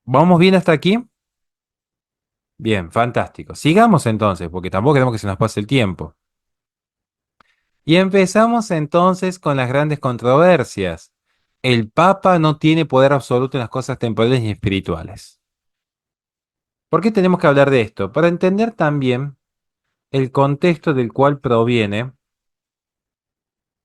A: ¿Vamos bien hasta aquí? Bien, fantástico. Sigamos entonces, porque tampoco queremos que se nos pase el tiempo. Y empezamos entonces con las grandes controversias. El Papa no tiene poder absoluto en las cosas temporales ni espirituales. ¿Por qué tenemos que hablar de esto? Para entender también el contexto del cual proviene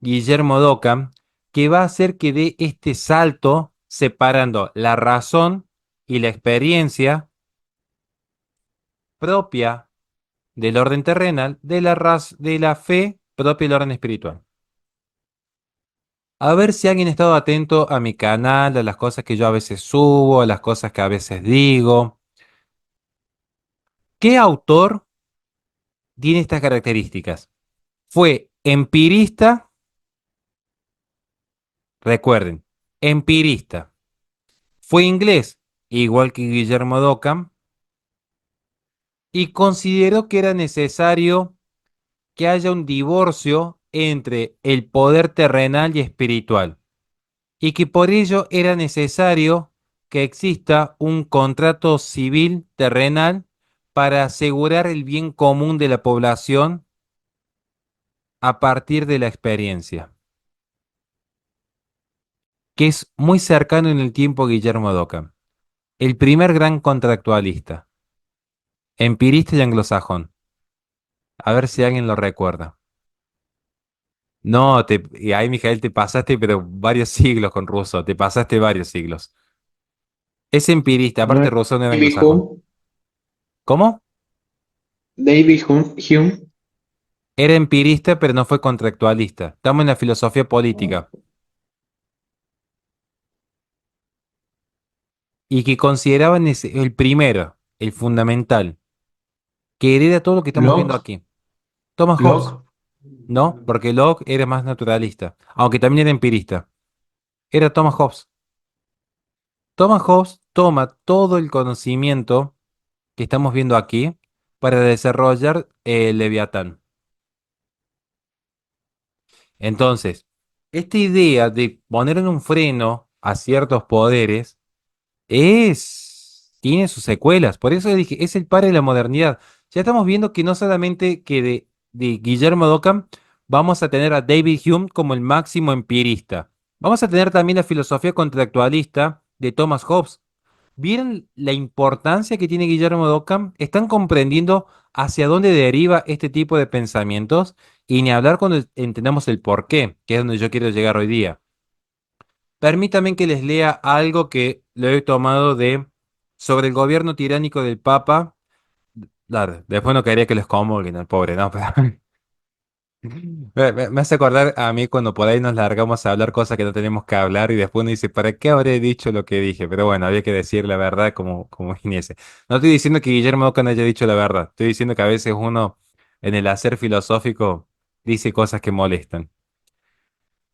A: Guillermo Docam, que va a hacer que dé este salto separando la razón y la experiencia propia del orden terrenal de la fe propia del orden espiritual. A ver si alguien ha estado atento a mi canal, a las cosas que yo a veces subo, a las cosas que a veces digo. ¿Qué autor tiene estas características? Fue empirista, recuerden, empirista. Fue inglés, igual que Guillermo Dockham, y consideró que era necesario que haya un divorcio entre el poder terrenal y espiritual, y que por ello era necesario que exista un contrato civil terrenal para asegurar el bien común de la población a partir de la experiencia, que es muy cercano en el tiempo a Guillermo Dockham, el primer gran contractualista, empirista y anglosajón. A ver si alguien lo recuerda. No, y ahí, Mijael, te pasaste, pero varios siglos con Rousseau, te pasaste varios siglos. Es empirista,
C: ¿No
A: aparte
C: es
A: Rousseau no era
C: David
A: anglosajón.
C: Hume?
A: ¿Cómo?
C: David Hume.
A: Era empirista, pero no fue contractualista. Estamos en la filosofía política. Y que consideraban el primero, el fundamental, que hereda todo lo que estamos viendo
C: Locke.
A: aquí. Thomas Hobbes.
C: Locke.
A: No, porque Locke era más naturalista, aunque también era empirista. Era Thomas Hobbes. Thomas Hobbes toma todo el conocimiento que estamos viendo aquí para desarrollar el Leviatán. Entonces, esta idea de poner en un freno a ciertos poderes tiene sus secuelas. Por eso dije, es el padre de la modernidad. Ya estamos viendo que no solamente que de Guillermo Dockham vamos a tener a David Hume como el máximo empirista. Vamos a tener también la filosofía contractualista de Thomas Hobbes. ¿Vieron la importancia que tiene Guillermo Dockham? ¿Están comprendiendo hacia dónde deriva este tipo de pensamientos? Y ni hablar cuando entendamos el porqué, que es donde yo quiero llegar hoy día. Permítanme que les lea algo que lo he tomado de sobre el gobierno tiránico del Papa. Claro, después no quería que los comulguen al pobre, ¿no? Pero me hace acordar a mí cuando por ahí nos largamos a hablar cosas que no tenemos que hablar y después uno dice, ¿para qué habré dicho lo que dije? Pero bueno, había que decir la verdad como viniese. No estoy diciendo que Guillermo Ockham haya dicho la verdad, estoy diciendo que a veces uno en el hacer filosófico dice cosas que molestan.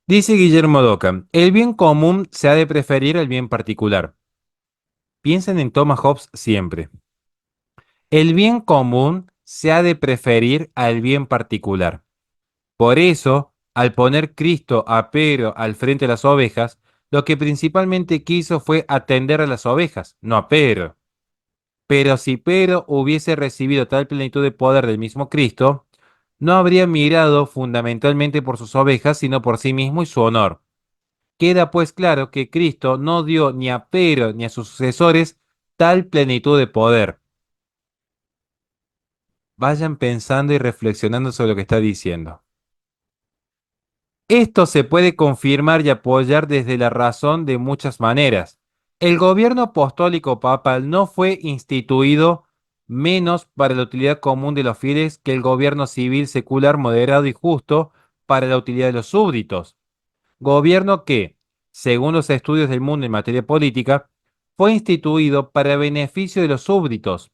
A: Dice Guillermo Ockham, el bien común se ha de preferir al bien particular. Piensen en Thomas Hobbes siempre. El bien común se ha de preferir al bien particular. Por eso, al poner Cristo a Pedro al frente de las ovejas, lo que principalmente quiso fue atender a las ovejas, no a Pedro. Pero si Pedro hubiese recibido tal plenitud de poder del mismo Cristo, no habría mirado fundamentalmente por sus ovejas, sino por sí mismo y su honor. Queda pues claro que Cristo no dio ni a Pedro ni a sus sucesores tal plenitud de poder. Vayan pensando y reflexionando sobre lo que está diciendo. Esto se puede confirmar y apoyar desde la razón de muchas maneras. El gobierno apostólico papal no fue instituido menos para la utilidad común de los fieles que el gobierno civil secular moderado y justo para la utilidad de los súbditos. Gobierno que, según los estudios del mundo en materia política, fue instituido para beneficio de los súbditos.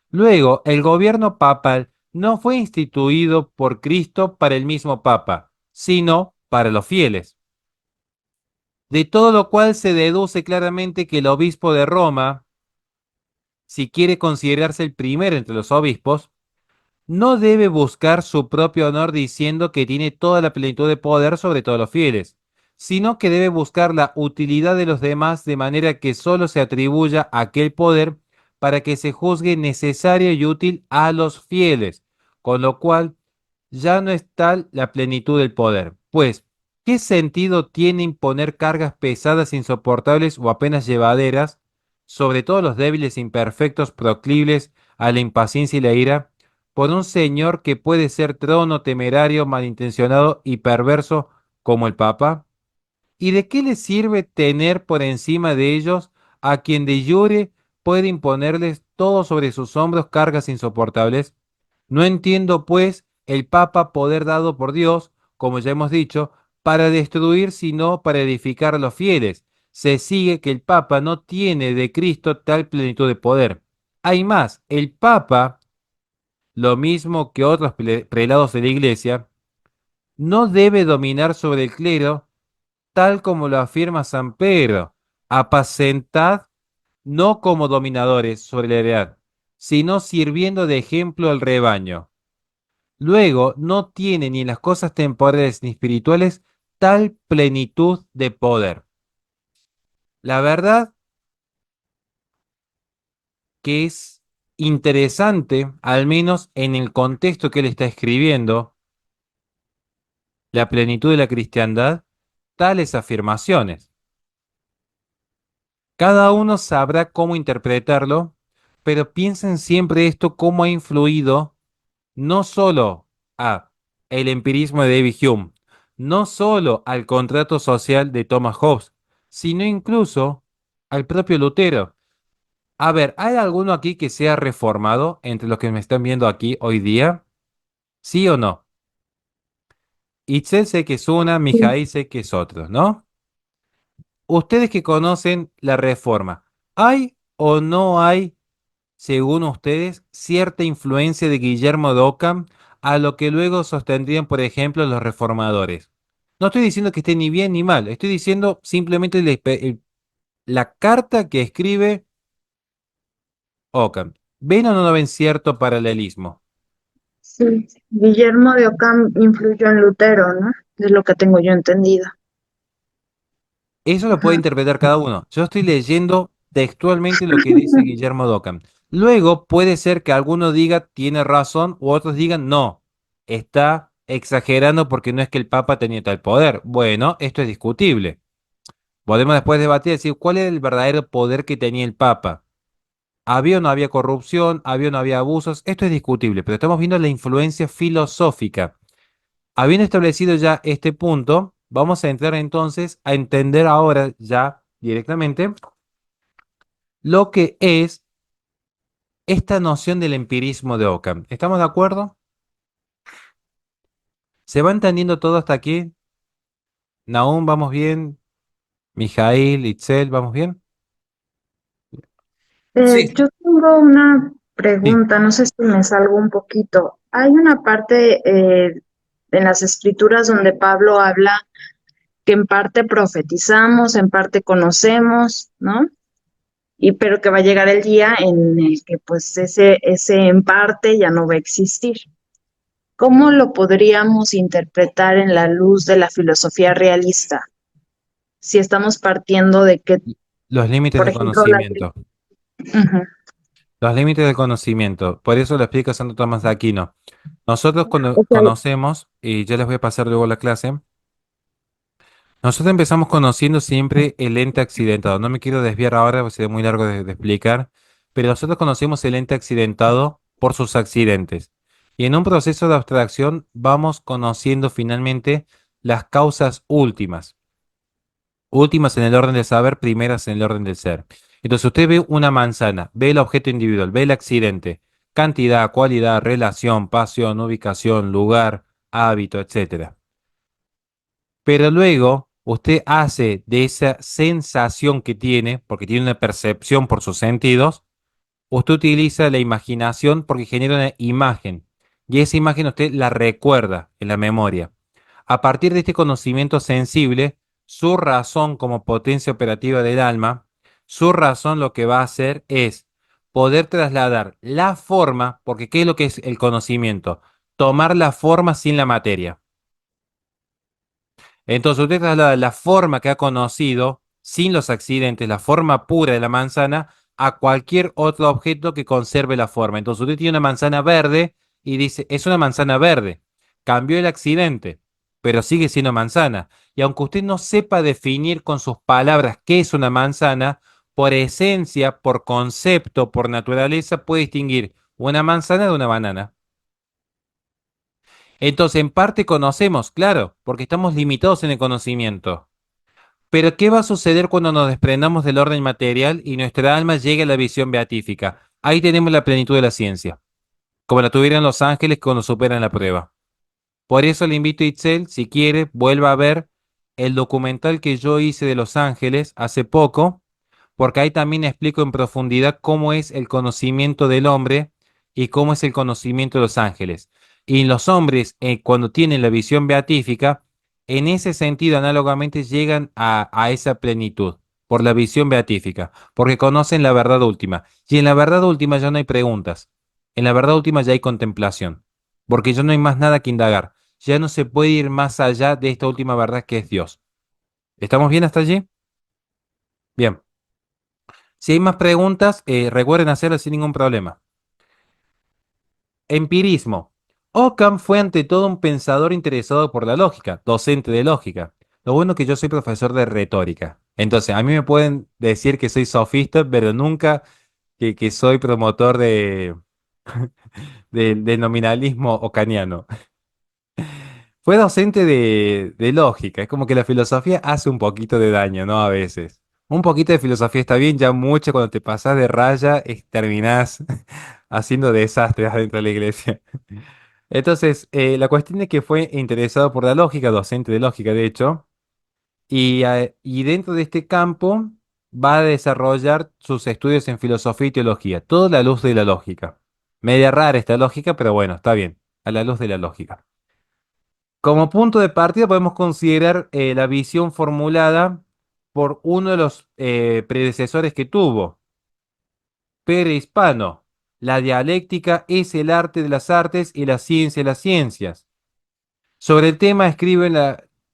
A: Luego, el gobierno papal no fue instituido por Cristo para el mismo Papa, sino para los fieles. De todo lo cual se deduce claramente que el obispo de Roma, si quiere considerarse el primero entre los obispos, no debe buscar su propio honor diciendo que tiene toda la plenitud de poder sobre todos los fieles, sino que debe buscar la utilidad de los demás de manera que sólo se atribuya aquel poder para que se juzgue necesario y útil a los fieles, con lo cual ya no es tal la plenitud del poder. Pues, ¿qué sentido tiene imponer cargas pesadas, insoportables o apenas llevaderas sobre todos los débiles e imperfectos proclives a la impaciencia y la ira, por un señor que puede ser trono temerario, malintencionado y perverso como el Papa? ¿Y de qué le sirve tener por encima de ellos a quien de jure puede imponerles todo sobre sus hombros cargas insoportables? No entiendo, pues, el Papa poder dado por Dios, como ya hemos dicho, para destruir, sino para edificar a los fieles. Se sigue que el Papa no tiene de Cristo tal plenitud de poder. Hay más, el Papa, lo mismo que otros prelados de la Iglesia, no debe dominar sobre el clero, tal como lo afirma San Pedro. Apacentad no como dominadores sobre la heredad, sino sirviendo de ejemplo al rebaño. Luego, no tiene ni en las cosas temporales ni espirituales tal plenitud de poder. La verdad que es interesante, al menos en el contexto que él está escribiendo, la plenitud de la cristiandad, tales afirmaciones. Cada uno sabrá cómo interpretarlo, pero piensen siempre esto cómo ha influido no solo a el empirismo de David Hume, no solo al contrato social de Thomas Hobbes, sino incluso al propio Lutero. A ver, ¿hay alguno aquí que sea reformado entre los que me están viendo aquí hoy día? ¿Sí o no? Itzel sé que es una,
B: Sí.
A: Mijail sé que es otro, ¿no? Ustedes que conocen la reforma, ¿hay o no hay, según ustedes, cierta influencia de Guillermo de Ockham a lo que luego sostendrían, por ejemplo, los reformadores? No estoy diciendo que esté ni bien ni mal, estoy diciendo simplemente la carta que escribe Ockham. ¿Ven o no ven cierto paralelismo?
B: Sí, Guillermo de Ockham influyó en Lutero, ¿no? Es lo que tengo yo entendido.
A: Eso lo puede
B: Ajá.
A: interpretar cada uno. Yo estoy leyendo textualmente lo que dice Guillermo de Ockham. Luego puede ser que alguno diga tiene razón u otros digan no, está exagerando porque no es que el Papa tenía tal poder. Bueno, esto es discutible. Podemos después debatir y decir cuál era el verdadero poder que tenía el Papa. ¿Había o no había corrupción? ¿Había o no había abusos? Esto es discutible, pero estamos viendo la influencia filosófica. Habiendo establecido ya este punto, vamos a entrar entonces a entender ahora ya directamente lo que es esta noción del empirismo de Ockham. ¿Estamos de acuerdo? ¿Se va entendiendo todo hasta aquí? Nahum, ¿vamos bien? Mijail, Itzel, ¿vamos bien?
D: Sí,
B: Yo tengo una
A: Sí.
B: pregunta, no sé si me salgo un poquito. Hay una parte en las escrituras donde Pablo habla que en parte profetizamos, en parte conocemos, ¿no? Y pero que va a llegar el día en el que pues ese en parte ya no va a existir. ¿Cómo lo podríamos interpretar en la luz de la filosofía realista? Si estamos partiendo de que,
A: Los límites
B: por
A: del
B: ejemplo,
A: conocimiento.
B: Ujú.
A: Los límites del conocimiento. Por eso lo explica Santo Tomás de Aquino. Nosotros cuando
B: O sea,
A: conocemos, y yo les voy a pasar luego la clase, Nosotros empezamos conociendo siempre el ente accidentado. No me quiero desviar ahora, porque sería muy largo de explicar, pero nosotros conocemos el ente accidentado por sus accidentes. Y en un proceso de abstracción vamos conociendo finalmente las causas últimas. Últimas en el orden del saber, primeras en el orden del ser. Entonces usted ve una manzana, ve el objeto individual, ve el accidente, cantidad, cualidad, relación, pasión, ubicación, lugar, hábito, etcétera. Pero luego usted hace de esa sensación que tiene, porque tiene una percepción por sus sentidos, usted utiliza la imaginación porque genera una imagen. Y esa imagen usted la recuerda en la memoria. A partir de este conocimiento sensible, su razón como potencia operativa del alma, su razón lo que va a hacer es poder trasladar la forma, porque ¿qué es lo que es el conocimiento? Tomar la forma sin la materia. Entonces usted traslada la forma que ha conocido, sin los accidentes, la forma pura de la manzana, a cualquier otro objeto que conserve la forma. Entonces usted tiene una manzana verde y dice, es una manzana verde. Cambió el accidente, pero sigue siendo manzana. Y aunque usted no sepa definir con sus palabras qué es una manzana, por esencia, por concepto, por naturaleza, puede distinguir una manzana de una banana. Entonces, en parte conocemos, claro, porque estamos limitados en el conocimiento. Pero ¿qué va a suceder cuando nos desprendamos del orden material y nuestra alma llegue a la visión beatífica? Ahí tenemos la plenitud de la ciencia, como la tuvieron los ángeles cuando superan la prueba. Por eso le invito a Itzel, si quiere, vuelva a ver el documental que yo hice de los ángeles hace poco, porque ahí también explico en profundidad cómo es el conocimiento del hombre y cómo es el conocimiento de los ángeles. Y los hombres, cuando tienen la visión beatífica, en ese sentido, análogamente, llegan a esa plenitud por la visión beatífica, porque conocen la verdad última. Y en la verdad última ya no hay preguntas, en la verdad última ya hay contemplación, porque ya no hay más nada que indagar, ya no se puede ir más allá de esta última verdad que es Dios. ¿Estamos bien hasta allí? Bien. Si hay más preguntas, recuerden hacerlas sin ningún problema. Empirismo. Occam fue ante todo un pensador interesado por la lógica, docente de lógica. Lo bueno es que yo soy profesor de retórica. Entonces, a mí me pueden decir que soy sofista, pero nunca que soy promotor del nominalismo ocaniano. Fue docente de lógica. Es como que la filosofía hace un poquito de daño, ¿no? A veces. Un poquito de filosofía está bien, ya mucho cuando te pasas de raya, terminás haciendo desastres dentro de la iglesia. Entonces, la cuestión es que fue interesado por la lógica, docente de lógica, de hecho, y dentro de este campo va a desarrollar sus estudios en filosofía y teología, toda la luz de la lógica. Media rara esta lógica, pero bueno, está bien, a la luz de la lógica. Como punto de partida podemos considerar la visión formulada por uno de los predecesores que tuvo, Pere Hispano. La dialéctica es el arte de las artes y la ciencia de las ciencias. Sobre el tema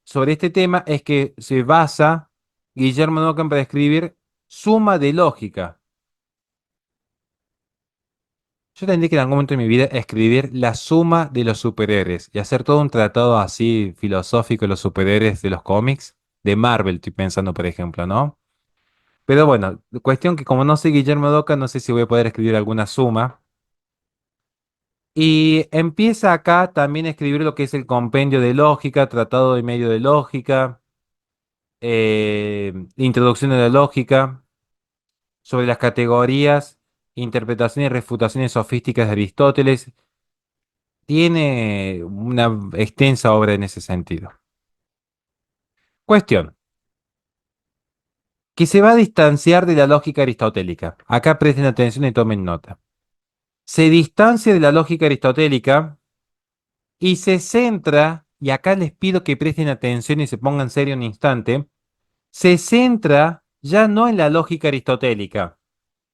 A: sobre este tema es que se basa Guillermo Ockham para escribir Suma de Lógica. Yo tendría que en algún momento de mi vida escribir la suma de los superhéroes y hacer todo un tratado así filosófico de los superhéroes de los cómics, de Marvel, estoy pensando, por ejemplo, ¿no? Pero bueno, cuestión que como no soy Guillermo Doca, no sé si voy a poder escribir alguna suma. Y empieza acá también a escribir lo que es el compendio de lógica, tratado y medio de lógica, introducción de la lógica, sobre las categorías, interpretaciones y refutaciones sofísticas de Aristóteles. Tiene una extensa obra en ese sentido. Cuestión, que se va a distanciar de la lógica aristotélica. Acá presten atención y tomen nota. Se distancia de la lógica aristotélica y se centra, y acá les pido que presten atención y se pongan serio un instante, se centra ya no en la lógica aristotélica,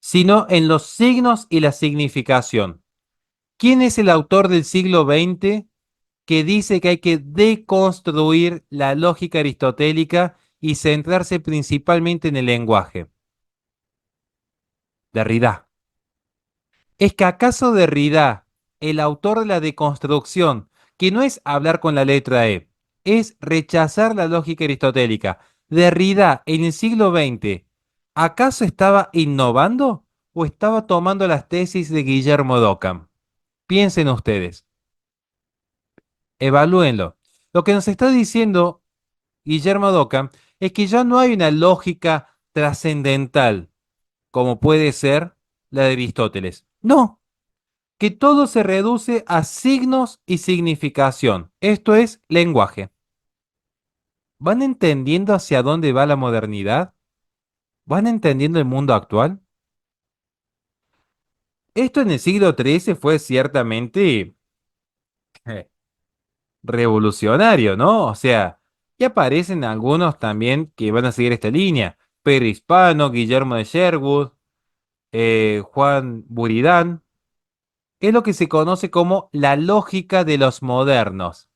A: sino en los signos y la significación. ¿Quién es el autor del siglo XX que dice que hay que deconstruir la lógica aristotélica y centrarse principalmente en el lenguaje? Derrida. ¿Es que acaso Derrida, el autor de la deconstrucción, que no es hablar con la letra E, es rechazar la lógica aristotélica. Derrida, en el siglo XX, ¿acaso estaba innovando o estaba tomando las tesis de Guillermo d'Occam? Piensen ustedes, evalúenlo. Lo que nos está diciendo Guillermo d'Occam es que ya no hay una lógica trascendental como puede ser la de Aristóteles. No, que todo se reduce a signos y significación. Esto es lenguaje. ¿Van entendiendo hacia dónde va la modernidad? ¿Van entendiendo el mundo actual? Esto en el siglo XIII fue ciertamente eh, revolucionario, ¿no? O sea, y aparecen algunos también que van a seguir esta línea. Pedro Hispano, Guillermo de Sherwood, Juan Buridán. Es lo que se conoce como la lógica de los modernos.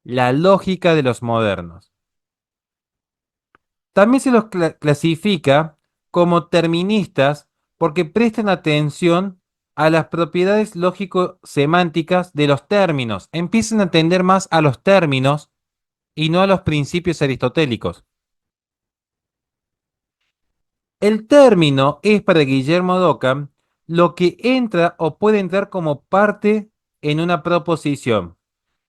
A: La lógica de los modernos. También se los clasifica como terministas porque prestan atención a las propiedades lógico-semánticas de los términos. Empiezan a atender más a los términos y no a los principios aristotélicos. El término es para Guillermo d'Occam lo que entra o puede entrar como parte en una proposición.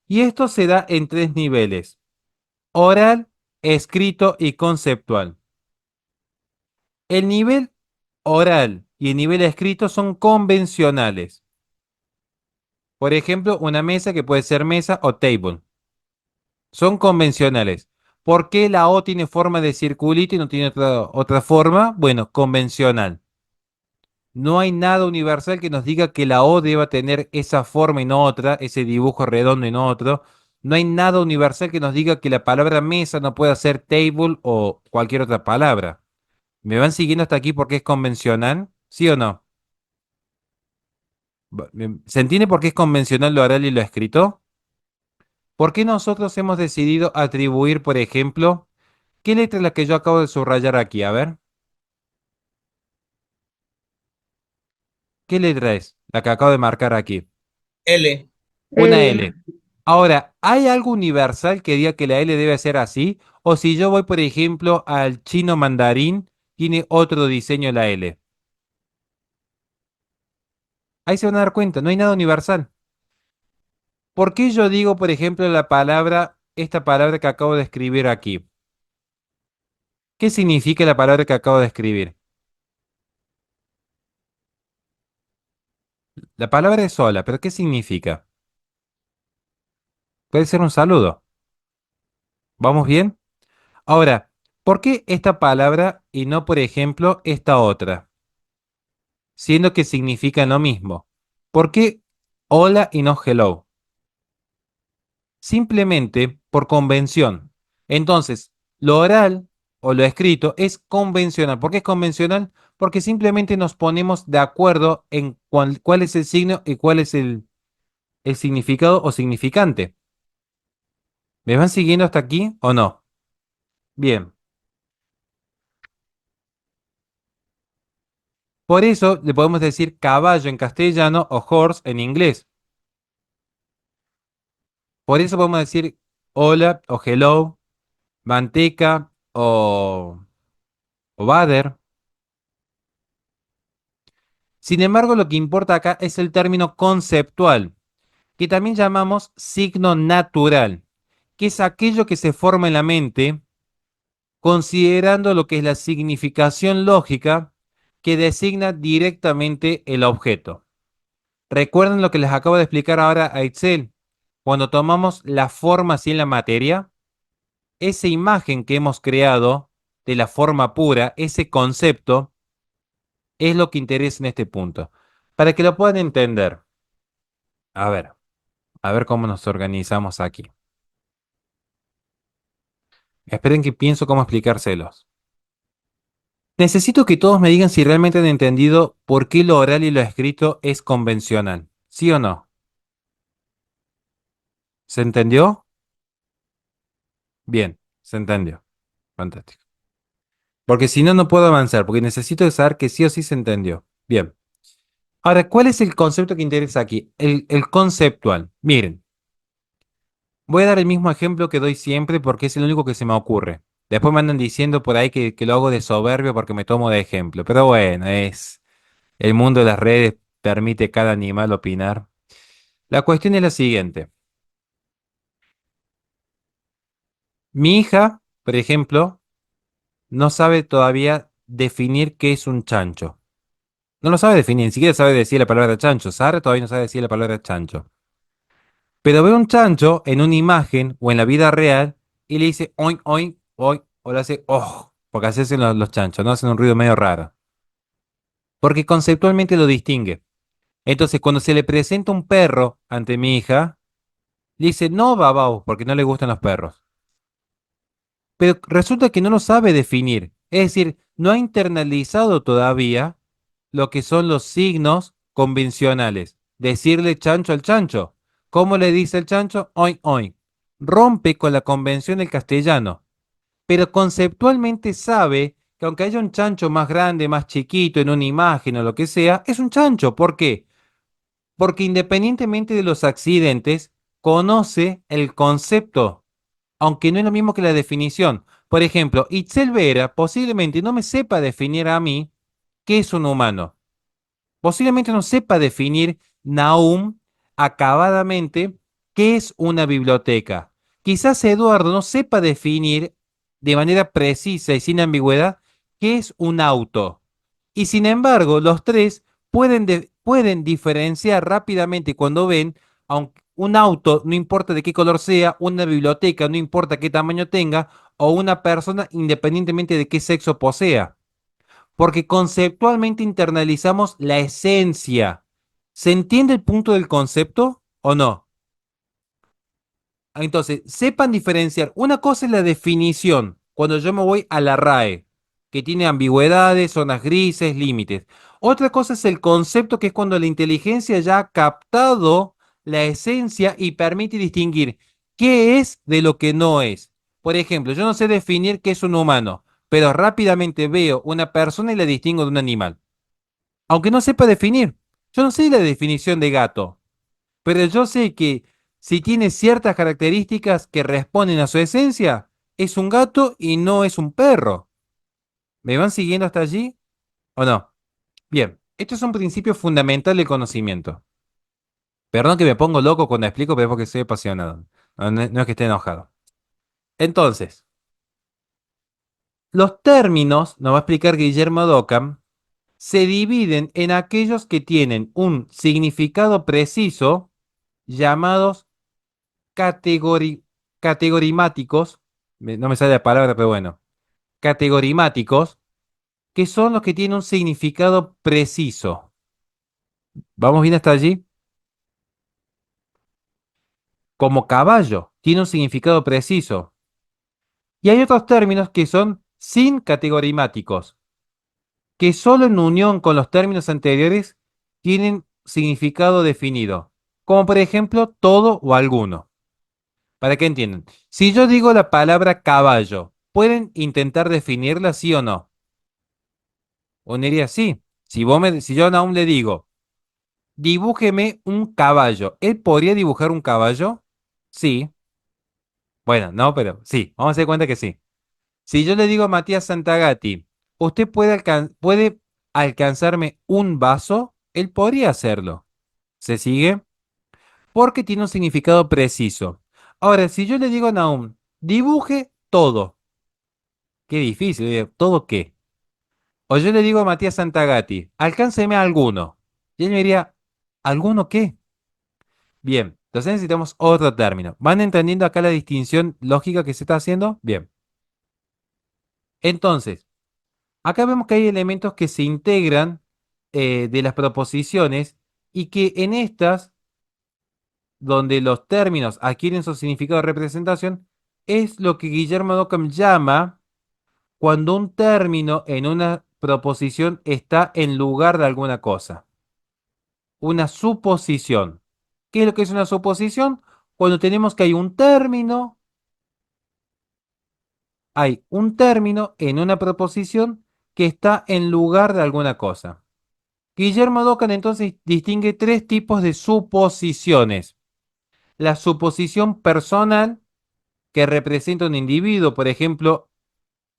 A: Y esto se da en tres niveles: oral, escrito y conceptual. El nivel oral y el nivel escrito son convencionales. Por ejemplo, una mesa que puede ser mesa o table. Son convencionales. ¿Por qué la O tiene forma de circulito y no tiene otra forma? Bueno, convencional. No hay nada universal que nos diga que la O deba tener esa forma y no otra, ese dibujo redondo y no otro. No hay nada universal que nos diga que la palabra mesa no pueda ser table o cualquier otra palabra. ¿Me van siguiendo hasta aquí porque es convencional? ¿Sí o no? ¿Se entiende por qué es convencional lo oral y lo escrito? ¿Por qué nosotros hemos decidido atribuir, por ejemplo, qué letra es la que yo acabo de subrayar aquí? A ver, ¿qué letra es la que acabo de marcar aquí?
D: L.
A: Una
B: L.
A: L. Ahora, ¿hay algo universal que diga que la L debe ser así? O si yo voy, por ejemplo, al chino mandarín, tiene otro diseño la L. Ahí se van a dar cuenta, no hay nada universal. ¿Por qué yo digo, por ejemplo, esta palabra que acabo de escribir aquí? ¿Qué significa la palabra que acabo de escribir? La palabra es sola, pero ¿qué significa? Puede ser un saludo. ¿Vamos bien? Ahora, ¿por qué esta palabra y no, por ejemplo, esta otra? Siendo que significan lo mismo. ¿Por qué hola y no hello? Simplemente por convención. Entonces, lo oral o lo escrito es convencional. ¿Por qué es convencional? Porque simplemente nos ponemos de acuerdo en cuál es el signo y cuál es el significado o significante. ¿Me van siguiendo hasta aquí o no? Bien. Por eso le podemos decir caballo en castellano o horse en inglés. Por eso podemos decir hola o hello, manteca o butter. Sin embargo, lo que importa acá es el término conceptual, que también llamamos signo natural, que es aquello que se forma en la mente considerando lo que es la significación lógica que designa directamente el objeto. Recuerden lo que les acabo de explicar ahora a Excel. Cuando tomamos la forma así en la materia, esa imagen que hemos creado de la forma pura, ese concepto, es lo que interesa en este punto. Para que lo puedan entender. A ver, a ver cómo nos organizamos aquí. Esperen que pienso cómo explicárselos. Necesito que todos me digan si realmente han entendido por qué lo oral y lo escrito es convencional. ¿Sí o no? ¿Se entendió? Bien, se entendió. Fantástico. Porque si no, no puedo avanzar, porque necesito saber que sí o sí se entendió. Bien. Ahora, ¿cuál es el concepto que interesa aquí? El conceptual. Miren, Voy a dar el mismo ejemplo que doy siempre porque es el único que se me ocurre. Después me andan diciendo por ahí que lo hago de soberbio porque me tomo de ejemplo. Pero bueno, es el mundo de las redes permite cada animal opinar. La cuestión es la siguiente. Mi hija, por ejemplo, no sabe todavía definir qué es un chancho. No lo sabe definir, ni siquiera sabe decir la palabra chancho. Sara todavía no sabe decir la palabra chancho. Pero ve un chancho en una imagen o en la vida real y le dice oin, oin, oin, o le hace oh, porque así hacen los chanchos, ¿no? Hacen un ruido medio raro. Porque conceptualmente lo distingue. Entonces, cuando se le presenta un perro ante mi hija, le dice no, babau, porque no le gustan los perros. Pero resulta que no lo sabe definir. Es decir, no ha internalizado todavía lo que son los signos convencionales. Decirle chancho al chancho. ¿Cómo le dice el chancho? Oin, oin. Rompe con la convención del castellano, pero conceptualmente sabe que aunque haya un chancho más grande, más chiquito en una imagen o lo que sea, es un chancho. ¿Por qué? Porque independientemente de los accidentes, conoce el concepto, aunque no es lo mismo que la definición. Por ejemplo, Itzel Vera posiblemente no me sepa definir a mí qué es un humano. Posiblemente no sepa definir Nahum acabadamente qué es una biblioteca. Quizás Eduardo no sepa definir de manera precisa y sin ambigüedad qué es un auto. Y sin embargo, los tres pueden diferenciar rápidamente cuando ven, aunque un auto, no importa de qué color sea, una biblioteca, no importa qué tamaño tenga, o una persona, independientemente de qué sexo posea, porque conceptualmente internalizamos la esencia. ¿Se entiende el punto del concepto o no? Entonces, sepan diferenciar. Una cosa es la definición, cuando yo me voy a la RAE, que tiene ambigüedades, zonas grises, límites. Otra cosa es el concepto, que es cuando la inteligencia ya ha captado la esencia y permite distinguir qué es de lo que no es. Por ejemplo, yo no sé definir qué es un humano, pero rápidamente veo una persona y la distingo de un animal. Aunque no sepa definir. Yo no sé la definición de gato, pero yo sé que si tiene ciertas características que responden a su esencia, es un gato y no es un perro. ¿Me van siguiendo hasta allí o no? Bien, esto es un principio fundamental del conocimiento. Perdón que me pongo loco cuando explico, pero es porque soy apasionado. No es que esté enojado. Entonces, los términos, nos va a explicar Guillermo Dockham, se dividen en aquellos que tienen un significado preciso, llamados categori- categorimáticos, no me sale la palabra, pero bueno, categorimáticos, que son los que tienen un significado preciso. ¿Vamos bien hasta allí? Como caballo, tiene un significado preciso. Y hay otros términos que son sin categorimáticos, que solo en unión con los términos anteriores tienen significado definido, como por ejemplo todo o alguno. Para que entiendan, si yo digo la palabra caballo, ¿pueden intentar definirla sí o no? Uno diría sí. Si yo aún le digo, dibújeme un caballo, ¿él podría dibujar un caballo? Sí. Bueno, no, pero sí, vamos a hacer cuenta que sí. Si yo le digo a Matías Santagati, ¿usted puede alcanzarme un vaso? Él podría hacerlo. ¿Se sigue? Porque tiene un significado preciso. Ahora, si yo le digo a Naum, dibuje todo. Qué difícil, ¿todo qué? O yo le digo a Matías Santagati, alcánceme alguno. Y él me diría, ¿alguno qué? Bien, entonces necesitamos otro término. ¿Van entendiendo acá la distinción lógica que se está haciendo? Bien. Entonces, acá vemos que hay elementos que se integran de las proposiciones y que en estas, donde los términos adquieren su significado de representación, es lo que Guillermo Dockham llama cuando un término en una proposición está en lugar de alguna cosa. Una suposición. ¿Qué es lo que es una suposición? Cuando tenemos que hay un término en una proposición que está en lugar de alguna cosa. Guillermo Dockham entonces distingue tres tipos de suposiciones. la suposición personal que representa un individuo, por ejemplo,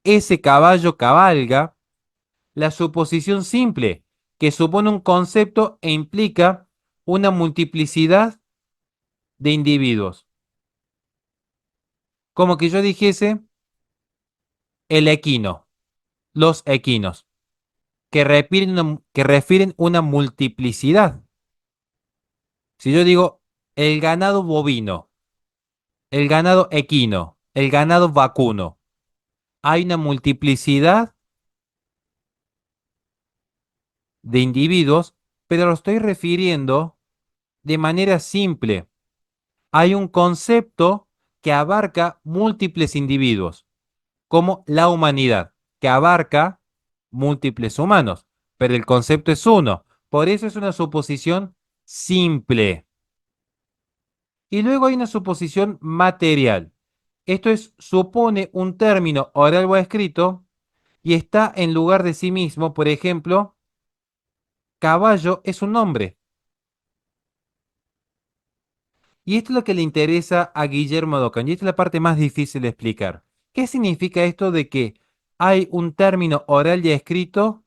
A: ese caballo cabalga, la suposición simple, que supone un concepto e implica una multiplicidad de individuos. Como que yo dijese el equino, los equinos, que refieren una multiplicidad. Si yo digo el ganado bovino, el ganado equino, el ganado vacuno, hay una multiplicidad de individuos, pero lo estoy refiriendo de manera simple. Hay un concepto que abarca múltiples individuos, como la humanidad, que abarca múltiples humanos, pero el concepto es uno. Por eso es una suposición simple. Y luego hay una suposición material. Esto es, supone un término oral o escrito y está en lugar de sí mismo. Por ejemplo, caballo es un nombre. Y esto es lo que le interesa a Guillermo Dockham. Y esta es la parte más difícil de explicar. ¿Qué significa esto de que hay un término oral y escrito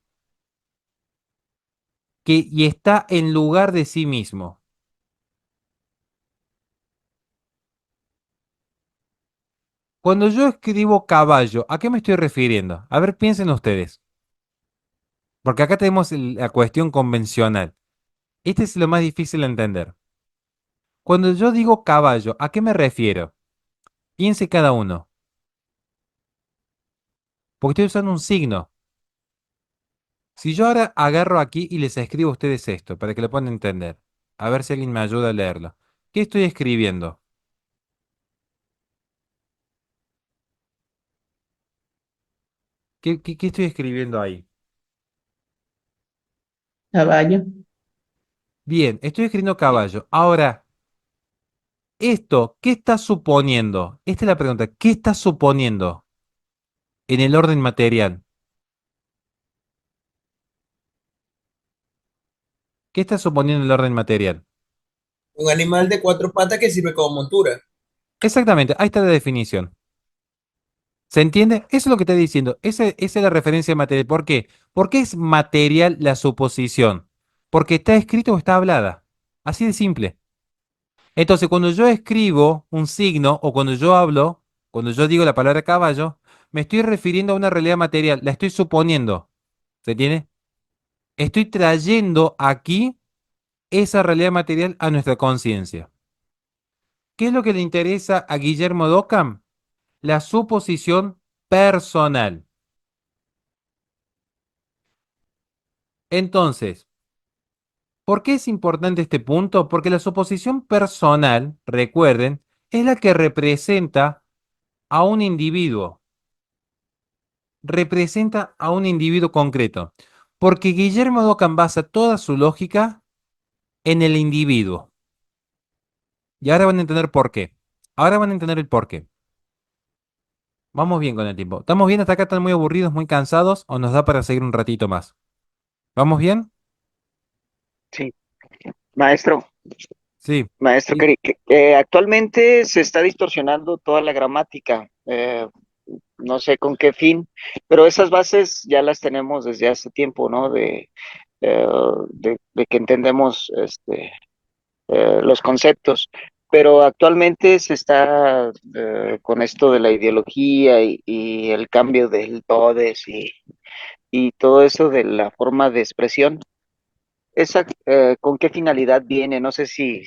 A: y está en lugar de sí mismo? Cuando yo escribo caballo, ¿a qué me estoy refiriendo? A ver, piensen ustedes. Porque acá tenemos la cuestión convencional. Este es lo más difícil de entender. Cuando yo digo caballo, ¿a qué me refiero? Piense cada uno. Porque estoy usando un signo. Si yo ahora agarro aquí y les escribo a ustedes esto, para que lo puedan entender. A ver si alguien me ayuda a leerlo. ¿Qué estoy escribiendo? ¿Qué estoy escribiendo ahí?
E: Caballo.
A: Bien, estoy escribiendo caballo. Ahora, esto, ¿qué está suponiendo? Esta es la pregunta. ¿Qué está suponiendo en el orden material? ¿Qué está suponiendo en el orden material?
D: Un animal de cuatro patas que sirve como montura.
A: Exactamente, ahí está la definición. ¿Se entiende? Eso es lo que estoy diciendo. Esa es la referencia material. ¿Por qué? ¿Por qué es material la suposición? Porque está escrito o está hablada. Así de simple. Entonces, cuando yo escribo un signo o cuando yo hablo, cuando yo digo la palabra caballo, me estoy refiriendo a una realidad material. La estoy suponiendo. ¿Se entiende? Estoy trayendo aquí esa realidad material a nuestra conciencia. ¿Qué es lo que le interesa a Guillermo Dockham? La suposición personal. Entonces, ¿por qué es importante este punto? Porque la suposición personal, recuerden, es la que representa a un individuo, representa a un individuo concreto, porque Guillermo Dockham basa toda su lógica en el individuo. Y ahora van a entender por qué. Ahora van a entender el por qué. Vamos bien con el tiempo. ¿Estamos bien hasta acá? ¿Están muy aburridos, muy cansados o nos da para seguir un ratito más? ¿Vamos bien?
F: Sí, maestro,
A: Sí.
F: maestro,
A: Y-
F: actualmente se está distorsionando toda la gramática, no sé con qué fin, pero esas bases ya las tenemos desde hace tiempo, ¿no? Eh, de que entendemos los conceptos, pero actualmente se está con esto de la ideología y el cambio del todes y todo eso de la forma de expresión. ¿Esa con qué finalidad viene? No sé si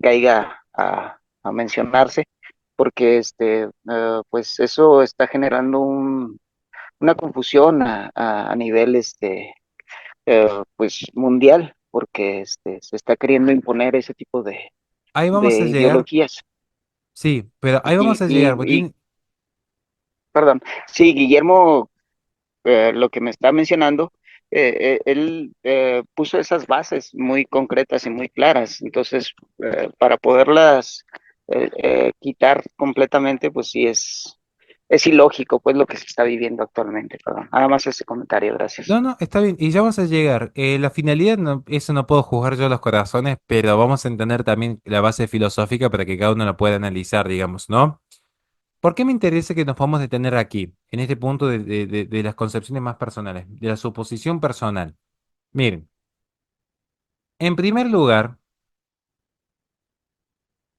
F: caiga a mencionarse, porque pues eso está generando una confusión a nivel pues mundial, porque se está queriendo imponer ese tipo
A: Ahí vamos
F: de
A: a llegar.
F: ideologías.
A: Sí, pero ahí
F: Y,
A: vamos a llegar.
F: y,
A: Porque
F: y, perdón, sí, Guillermo, lo que me está mencionando, él puso esas bases muy concretas y muy claras. Entonces, para poderlas quitar completamente, pues sí es ilógico, pues, lo que se está viviendo actualmente, perdón. Nada más ese comentario, gracias.
A: No, no, está bien. Y ya vamos a llegar. La finalidad, eso no puedo juzgar yo los corazones, pero vamos a entender también la base filosófica para que cada uno lo pueda analizar, digamos, ¿no? ¿Por qué me interesa que nos podamos detener aquí, en este punto de las concepciones más personales, de la suposición personal? Miren, en primer lugar,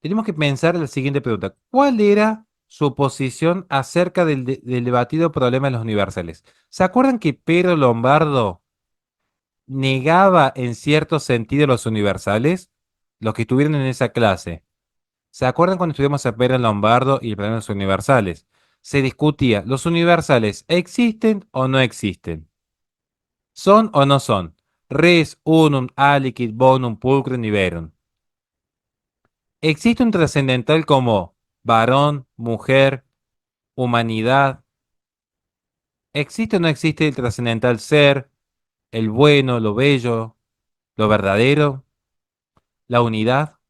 A: tenemos que pensar en la siguiente pregunta. ¿Cuál era su posición acerca del debatido problema de los universales? ¿Se acuerdan que Pedro Lombardo negaba en cierto sentido los universales? Los que estuvieron en esa clase. ¿Se acuerdan cuando estudiamos a Pedro Lombardo y el problema de los universales? Se discutía, ¿los universales existen o no existen? ¿Son o no son? Res, unum, aliquid, bonum, pulcrum y verum. ¿Existe un trascendental como varón, mujer, humanidad? ¿Existe o no existe el trascendental ser, el bueno, lo bello, lo verdadero, la unidad?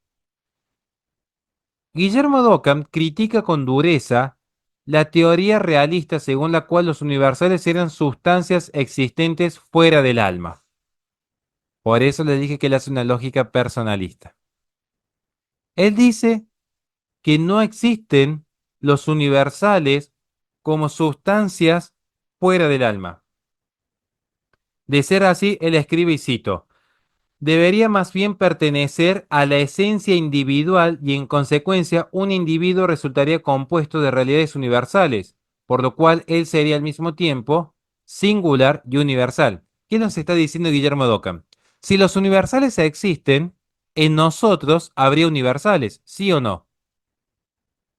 A: Guillermo Dockham critica con dureza la teoría realista según la cual los universales eran sustancias existentes fuera del alma. Por eso le dije que él hace una lógica personalista. Él dice que no existen los universales como sustancias fuera del alma. De ser así, él escribe y cito, debería más bien pertenecer a la esencia individual y en consecuencia un individuo resultaría compuesto de realidades universales, por lo cual él sería al mismo tiempo singular y universal. ¿Qué nos está diciendo Guillermo Dockham? Si los universales existen, en nosotros habría universales, ¿sí o no?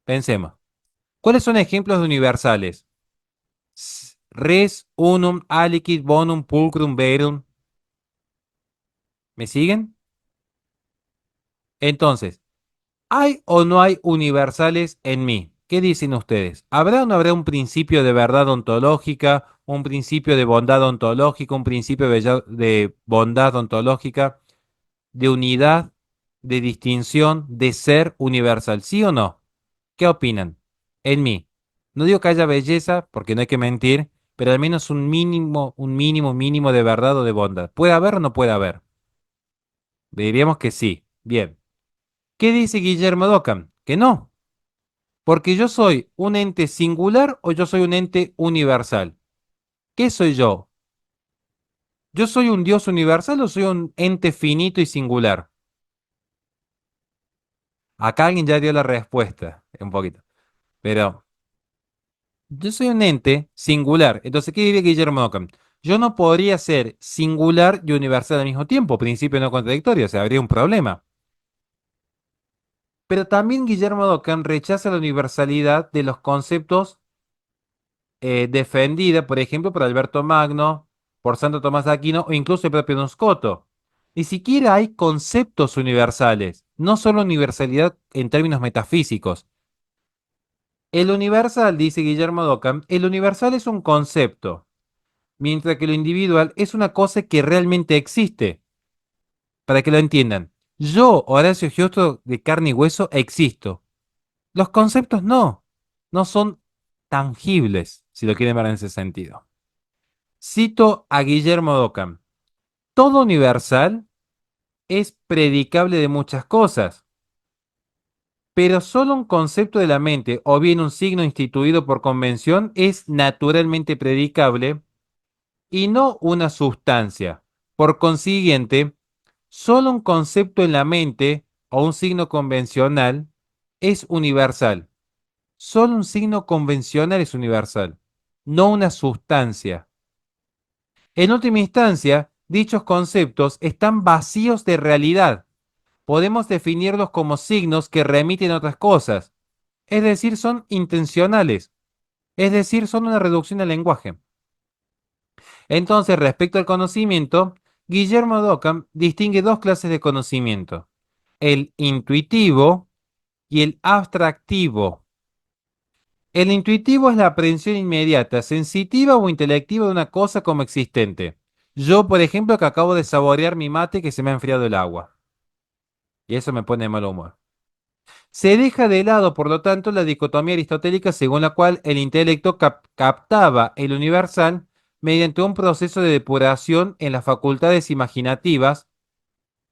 A: Pensemos. ¿Cuáles son ejemplos de universales? Res, unum, aliquid, bonum, pulcrum, verum. ¿Me siguen? Entonces, ¿hay o no hay universales en mí? ¿Qué dicen ustedes? ¿Habrá o no habrá un principio de verdad ontológica, un principio de bondad ontológica, un principio de bondad ontológica, de unidad, de distinción, de ser universal? ¿Sí o no? ¿Qué opinan? En mí. No digo que haya belleza, porque no hay que mentir, pero al menos un mínimo de verdad o de bondad. ¿Puede haber o no puede haber? Diríamos que sí. Bien. ¿Qué dice Guillermo Dockham? Que no. Porque yo soy un ente singular o yo soy un ente universal. ¿Qué soy yo? ¿Yo soy un Dios universal o soy un ente finito y singular? Acá alguien ya dio la respuesta, un poquito. Pero yo soy un ente singular. Entonces, ¿qué diría Guillermo Ockham? Yo no podría ser singular y universal al mismo tiempo, principio no contradictorio, o sea, habría un problema. Pero también Guillermo Ockham rechaza la universalidad de los conceptos defendida, por ejemplo, por Alberto Magno, por Santo Tomás de Aquino o incluso el propio Don Scoto. Ni siquiera hay conceptos universales, no solo universalidad en términos metafísicos. El universal, dice Guillermo Dockham, el universal es un concepto, mientras que lo individual es una cosa que realmente existe. Para que lo entiendan, yo, Horacio Giusto, de carne y hueso, existo. Los conceptos no son tangibles, si lo quieren ver en ese sentido. Cito a Guillermo Dockham. Todo universal es predicable de muchas cosas, pero solo un concepto de la mente o bien un signo instituido por convención es naturalmente predicable y no una sustancia. Por consiguiente, solo un concepto en la mente o un signo convencional es universal. Solo un signo convencional es universal, no una sustancia. En última instancia, dichos conceptos están vacíos de realidad. Podemos definirlos como signos que remiten a otras cosas, es decir, son intencionales, es decir, son una reducción del lenguaje. Entonces, respecto al conocimiento, Guillermo Dockham distingue dos clases de conocimiento, el intuitivo y el abstractivo. El intuitivo es la aprehensión inmediata, sensitiva o intelectiva de una cosa como existente. Yo, por ejemplo, que acabo de saborear mi mate que se me ha enfriado el agua. Y eso me pone de mal humor. Se deja de lado, por lo tanto, la dicotomía aristotélica según la cual el intelecto captaba el universal mediante un proceso de depuración en las facultades imaginativas,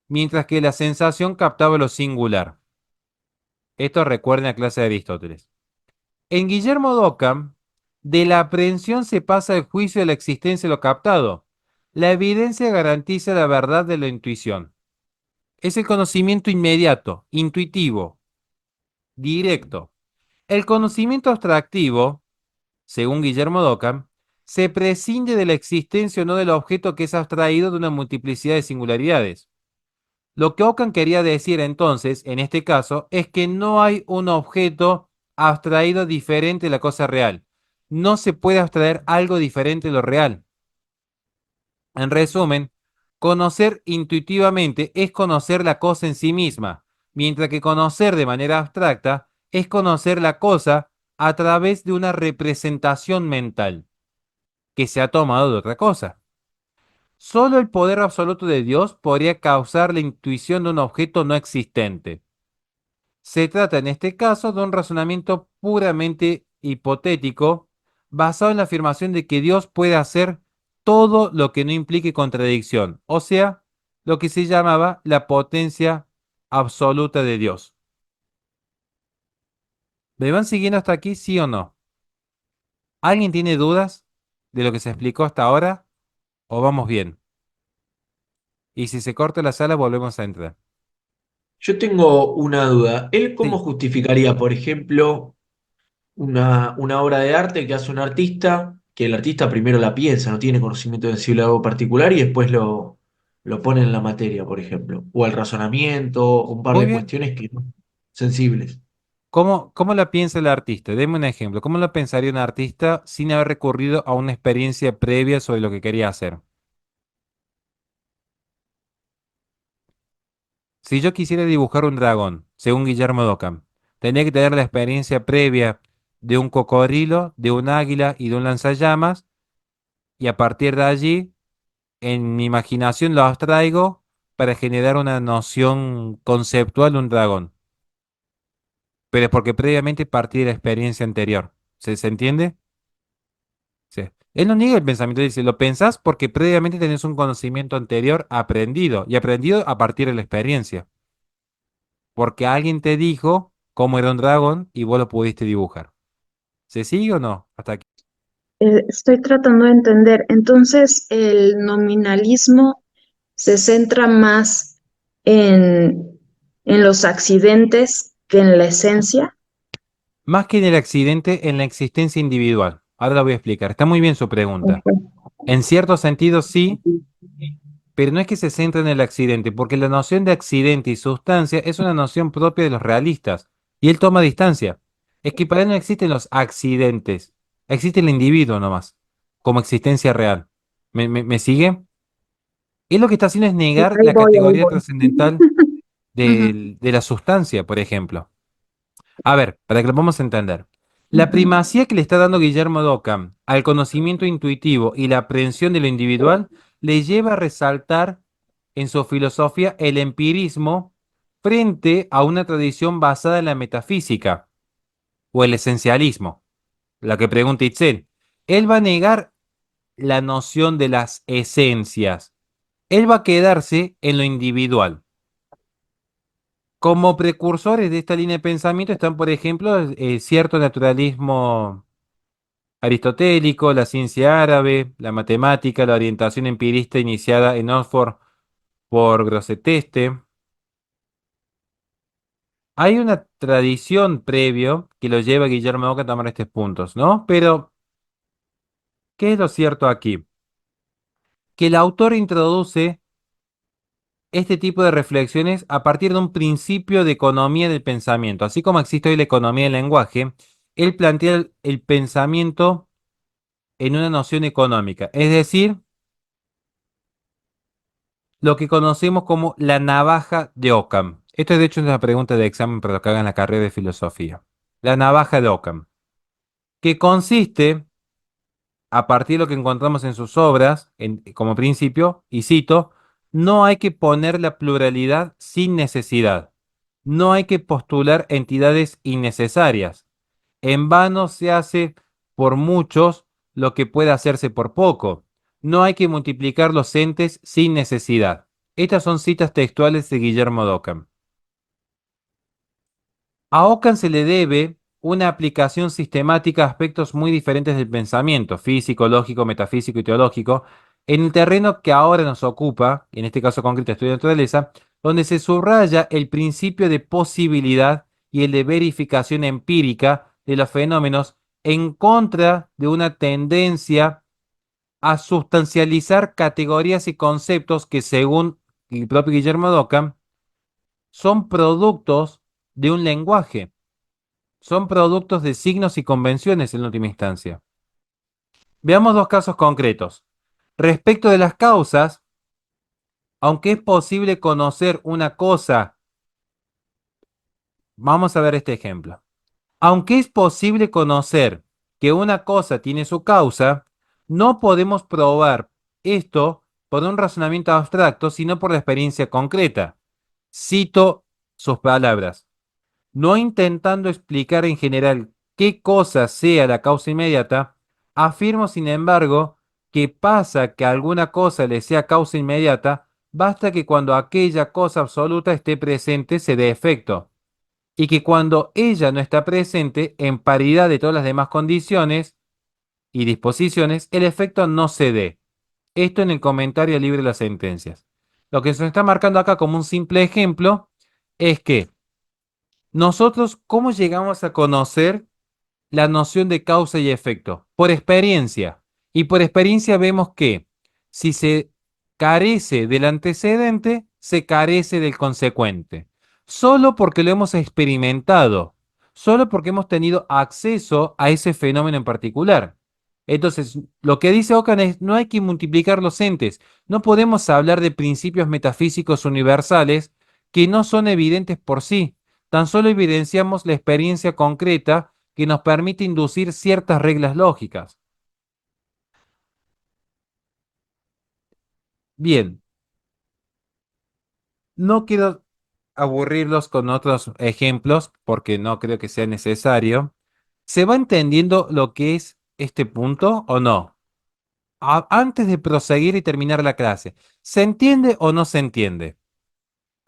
A: mientras que la sensación captaba lo singular. Esto recuerden la clase de Aristóteles. En Guillermo de Ockham, de la aprehensión se pasa al juicio de la existencia de lo captado. La evidencia garantiza la verdad de la intuición. Es el conocimiento inmediato, intuitivo, directo. El conocimiento abstractivo, según Guillermo de Ockham, se prescinde de la existencia o no del objeto que es abstraído de una multiplicidad de singularidades. Lo que Ockham quería decir entonces, en este caso, es que no hay un objeto abstraído diferente de la cosa real. No se puede abstraer algo diferente de lo real. En resumen, conocer intuitivamente es conocer la cosa en sí misma, mientras que conocer de manera abstracta es conocer la cosa a través de una representación mental que se ha tomado de otra cosa. Solo el poder absoluto de Dios podría causar la intuición de un objeto no existente. Se trata en este caso de un razonamiento puramente hipotético, basado en la afirmación de que Dios puede hacer todo lo que no implique contradicción, o sea, lo que se llamaba la potencia absoluta de Dios. ¿Me van siguiendo hasta aquí, sí o no? ¿Alguien tiene dudas de lo que se explicó hasta ahora o vamos bien? Y si se corta la sala, volvemos a entrar.
C: Yo tengo una duda. ¿Él cómo
A: Sí.
C: justificaría, por ejemplo, una obra de arte que hace un artista, que el artista primero la piensa, no tiene conocimiento sensible de algo particular y después lo pone en la materia, por ejemplo? O el razonamiento, o un par
A: Muy
C: de
A: bien.
C: cuestiones que sensibles.
A: ¿Cómo la piensa el artista? Deme un ejemplo. ¿Cómo la pensaría un artista sin haber recurrido a una experiencia previa sobre lo que quería hacer? Si yo quisiera dibujar un dragón, según Guillermo Dockham, tenía que tener la experiencia previa de un cocodrilo, de un águila y de un lanzallamas, y a partir de allí, en mi imaginación lo abstraigo para generar una noción conceptual de un dragón. Pero es porque previamente partí de la experiencia anterior. ¿Se entiende? Sí. Él no niega el pensamiento, dice, lo pensás porque previamente tenés un conocimiento anterior aprendido y aprendido a partir de la experiencia. Porque alguien te dijo cómo era un dragón y vos lo pudiste dibujar. ¿Se sigue o no? Hasta aquí.
B: Estoy tratando de entender. Entonces, el nominalismo se centra más en los accidentes que en la esencia.
A: Más que en el accidente, en la existencia individual. Ahora la voy a explicar. Está muy bien su pregunta. En cierto sentido, sí, pero no es que se centre en el accidente, porque la noción de accidente y sustancia es una noción propia de los realistas, y él toma distancia. Es que para él no existen los accidentes, existe el individuo nomás, como existencia real. ¿Me sigue? Él lo que está haciendo es
B: Sí,
A: negar
B: ahí
A: la
B: voy, ahí
A: categoría
B: voy.
A: trascendental
B: Ujú.
A: de la sustancia, por ejemplo. A ver, para que lo podamos entender. La primacía que le está dando Guillermo Dockham al conocimiento intuitivo y la aprehensión de lo individual le lleva a resaltar en su filosofía el empirismo frente a una tradición basada en la metafísica o el esencialismo. La que pregunta Itzel. Él va a negar la noción de las esencias. Él va a quedarse en lo individual. Como precursores de esta línea de pensamiento están, por ejemplo, cierto naturalismo aristotélico, la ciencia árabe, la matemática, la orientación empirista iniciada en Oxford por Grosseteste. Hay una tradición previo que lo lleva a Guillermo Ockham a tomar estos puntos, ¿no? Pero, ¿qué es lo cierto aquí? Que el autor introduce este tipo de reflexiones a partir de un principio de economía del pensamiento. Así como existe hoy la economía del lenguaje, él plantea el pensamiento en una noción económica, es decir, lo que conocemos como la navaja de Ockham. Esto de hecho es una pregunta de examen para lo que hagan la carrera de filosofía. La navaja de Ockham, que consiste, a partir de lo que encontramos en sus obras, como principio, y cito, no hay que poner la pluralidad sin necesidad. No hay que postular entidades innecesarias. En vano se hace por muchos lo que puede hacerse por poco. No hay que multiplicar los entes sin necesidad. Estas son citas textuales de Guillermo de Ockham. A Ockham se le debe una aplicación sistemática a aspectos muy diferentes del pensamiento, físico, lógico, metafísico y teológico, en el terreno que ahora nos ocupa, en este caso concreto estudio de naturaleza, donde se subraya el principio de posibilidad y el de verificación empírica de los fenómenos en contra de una tendencia a sustancializar categorías y conceptos que, según el propio Guillermo de Ockham, son productos de un lenguaje, son productos de signos y convenciones en última instancia. Veamos dos casos concretos. Respecto de las causas, aunque es posible conocer una cosa, vamos a ver este ejemplo. Aunque es posible conocer que una cosa tiene su causa, no podemos probar esto por un razonamiento abstracto, sino por la experiencia concreta. Cito sus palabras. No intentando explicar en general qué cosa sea la causa inmediata, afirmo, sin embargo, que pasa que alguna cosa le sea causa inmediata, basta que cuando aquella cosa absoluta esté presente se dé efecto, y que cuando ella no está presente, en paridad de todas las demás condiciones y disposiciones, el efecto no se dé. Esto en el comentario libre de las sentencias. Lo que se está marcando acá como un simple ejemplo es que nosotros, ¿cómo llegamos a conocer la noción de causa y efecto? Por experiencia. Y por experiencia vemos que si se carece del antecedente, se carece del consecuente. Solo porque lo hemos experimentado, solo porque hemos tenido acceso a ese fenómeno en particular. Entonces, lo que dice Ockham es, no hay que multiplicar los entes. No podemos hablar de principios metafísicos universales que no son evidentes por sí. Tan solo evidenciamos la experiencia concreta que nos permite inducir ciertas reglas lógicas. Bien, no quiero aburrirlos con otros ejemplos porque no creo que sea necesario. ¿Se va entendiendo lo que es este punto o no? Antes de proseguir y terminar la clase, ¿se entiende o no se entiende?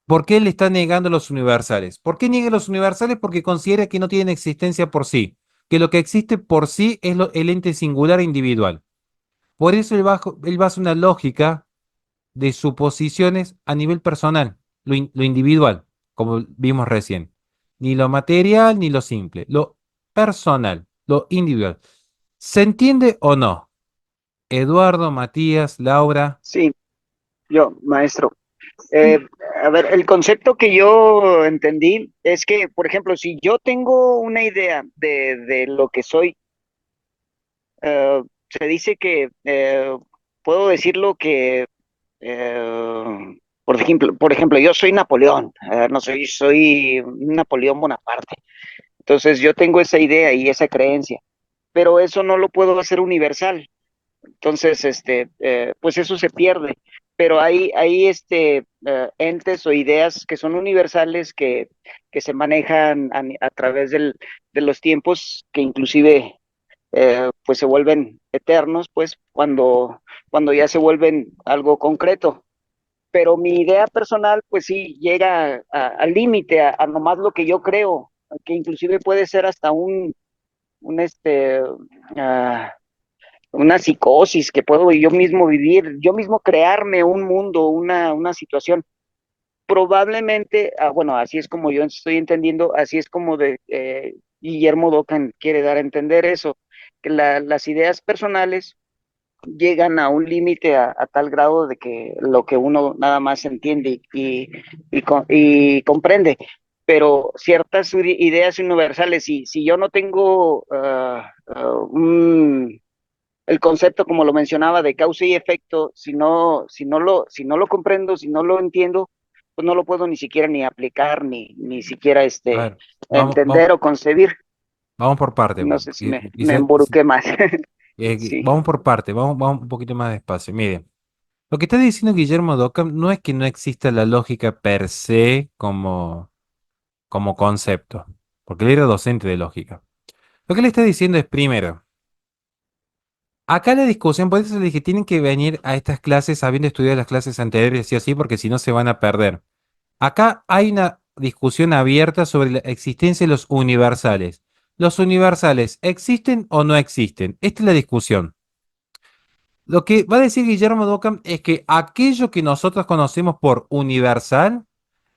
A: ¿Por qué le está negando los universales? ¿Por qué niega los universales? Porque considera que no tienen existencia por sí, que lo que existe por sí es el ente singular e individual. Por eso él basa una lógica de suposiciones a nivel personal, lo individual, como vimos recién. Ni lo material ni lo simple, lo personal, lo individual. ¿Se entiende o no? Eduardo, Matías, Laura.
F: Sí, yo, maestro. Eh, a ver, el concepto que yo entendí es que, por ejemplo, si yo tengo una idea de lo que soy, se dice que puedo decirlo que, por ejemplo, yo soy Napoleón, no soy Napoleón Bonaparte. Entonces yo tengo esa idea y esa creencia, pero eso no lo puedo hacer universal. Entonces, pues eso se pierde. Pero hay entes o ideas que son universales que se manejan a través de los tiempos, que inclusive pues se vuelven eternos, pues cuando ya se vuelven algo concreto. Pero mi idea personal, pues sí, llega al límite, a nomás lo que yo creo, que inclusive puede ser hasta un ah, una psicosis que puedo yo mismo vivir, yo mismo crearme un mundo, una situación. Probablemente, bueno, así es como yo estoy entendiendo, así es como Guillermo Dockham quiere dar a entender eso, que las ideas personales llegan a un límite a tal grado de que lo que uno nada más entiende y comprende, pero ciertas ideas universales, si yo no tengo el concepto, como lo mencionaba, de causa y efecto, si no lo comprendo, si no lo entiendo, pues no lo puedo ni siquiera ni aplicar, ni siquiera
A: A ver,
F: entender o concebir.
A: vamos por parte.
F: No sé si me, me
A: Quizá-
F: emboruqué más. Sí.
A: vamos por parte, vamos un poquito más despacio. Mire, lo que está diciendo Guillermo de Ockham no es que no exista la lógica per se como como concepto, porque él era docente de lógica. Lo que le está diciendo es, primero, acá la discusión, por eso le dije, tienen que venir a estas clases habiendo estudiado las clases anteriores, sí o sí, porque si no se van a perder. Acá hay una discusión abierta sobre la existencia de los universales. ¿Los universales existen o no existen? Esta es la discusión. Lo que va a decir Guillermo Dockham es que aquello que nosotros conocemos por universal,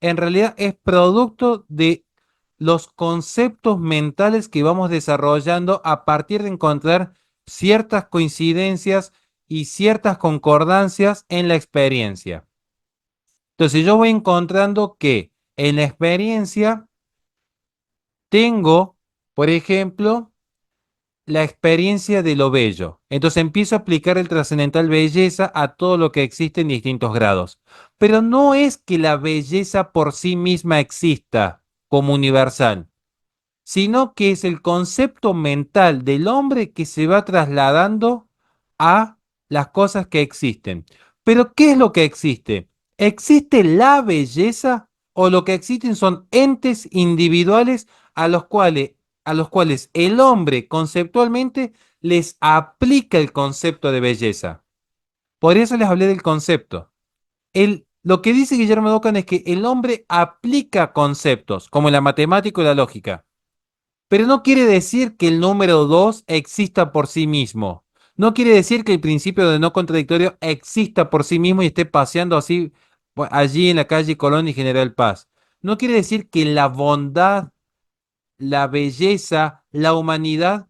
A: en realidad es producto de los conceptos mentales que vamos desarrollando a partir de encontrar ciertas coincidencias y ciertas concordancias en la experiencia. Entonces yo voy encontrando que en la experiencia tengo, por ejemplo, la experiencia de lo bello. Entonces empiezo a aplicar el trascendental belleza a todo lo que existe en distintos grados. Pero no es que la belleza por sí misma exista como universal, sino que es el concepto mental del hombre que se va trasladando a las cosas que existen. Pero ¿qué es lo que existe? ¿Existe la belleza o lo que existen son entes individuales a los cuales el hombre conceptualmente les aplica el concepto de belleza? Por eso les hablé del concepto. Lo que dice Guillermo Dockham es que el hombre aplica conceptos, como la matemática o la lógica. Pero no quiere decir que el número 2 exista por sí mismo. No quiere decir que el principio de no contradictorio exista por sí mismo y esté paseando así allí en la calle Colón y General Paz. No quiere decir que la bondad, la belleza, la humanidad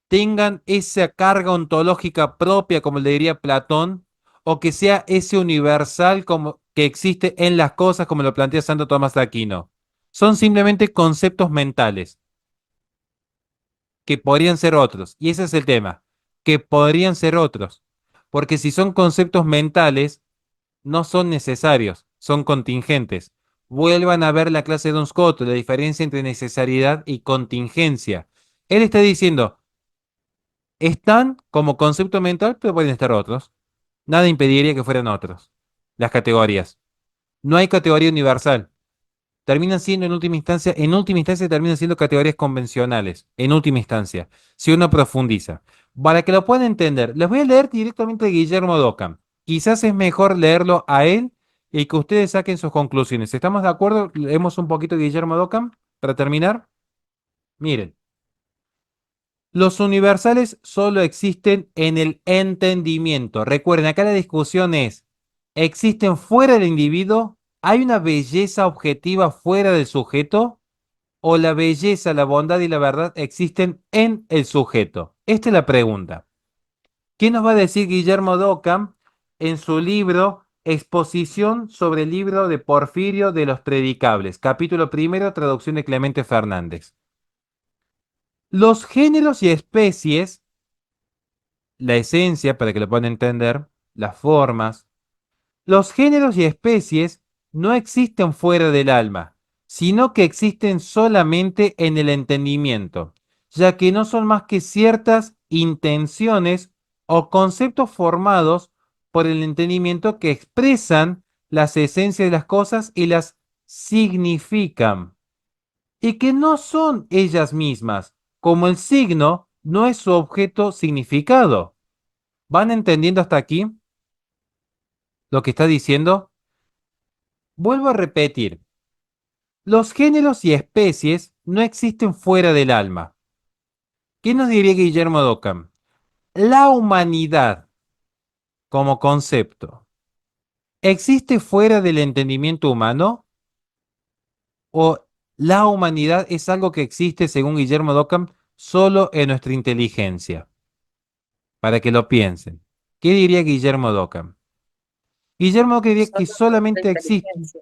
A: tengan esa carga ontológica propia, como le diría Platón, o que sea ese universal como que existe en las cosas, como lo plantea Santo Tomás de Aquino. Son simplemente conceptos mentales que podrían ser otros. Y ese es el tema, que podrían ser otros. Porque si son conceptos mentales, no son necesarios, son contingentes. Vuelvan a ver la clase de Don Scott, la diferencia entre necesariedad y contingencia. Él está diciendo, están como concepto mental, pero pueden estar otros. Nada impediría que fueran otros. Las categorías. No hay categoría universal. Terminan siendo en última instancia terminan siendo categorías convencionales, en última instancia, si uno profundiza. Para que lo puedan entender, les voy a leer directamente a Guillermo Dockham. Quizás es mejor leerlo a él y que ustedes saquen sus conclusiones. ¿Estamos de acuerdo? Leemos un poquito de Guillermo Dockham para terminar. Miren, los universales solo existen en el entendimiento. Recuerden, acá la discusión es, ¿existen fuera del individuo? ¿Hay una belleza objetiva fuera del sujeto? ¿O la belleza, la bondad y la verdad existen en el sujeto? Esta es la pregunta. ¿Qué nos va a decir Guillermo Dockham en su libro Exposición sobre el libro de Porfirio de los Predicables? Capítulo primero, traducción de Clemente Fernández. Los géneros y especies, la esencia, para que lo puedan entender, las formas, los géneros y especies no existen fuera del alma, sino que existen solamente en el entendimiento, ya que no son más que ciertas intenciones o conceptos formados por el entendimiento que expresan las esencias de las cosas y las significan, y que no son ellas mismas, como el signo no es su objeto significado. ¿Van entendiendo hasta aquí lo que está diciendo? Vuelvo a repetir, los géneros y especies no existen fuera del alma. ¿Qué nos diría Guillermo Dockham? La humanidad como concepto, ¿existe fuera del entendimiento humano? ¿O la humanidad es algo que existe, según Guillermo Dockham, solo en nuestra inteligencia? Para que lo piensen. ¿Qué diría Guillermo Dockham? Guillermo Dockham diría que
B: Solo nuestra
A: solamente existe,
B: inteligencia.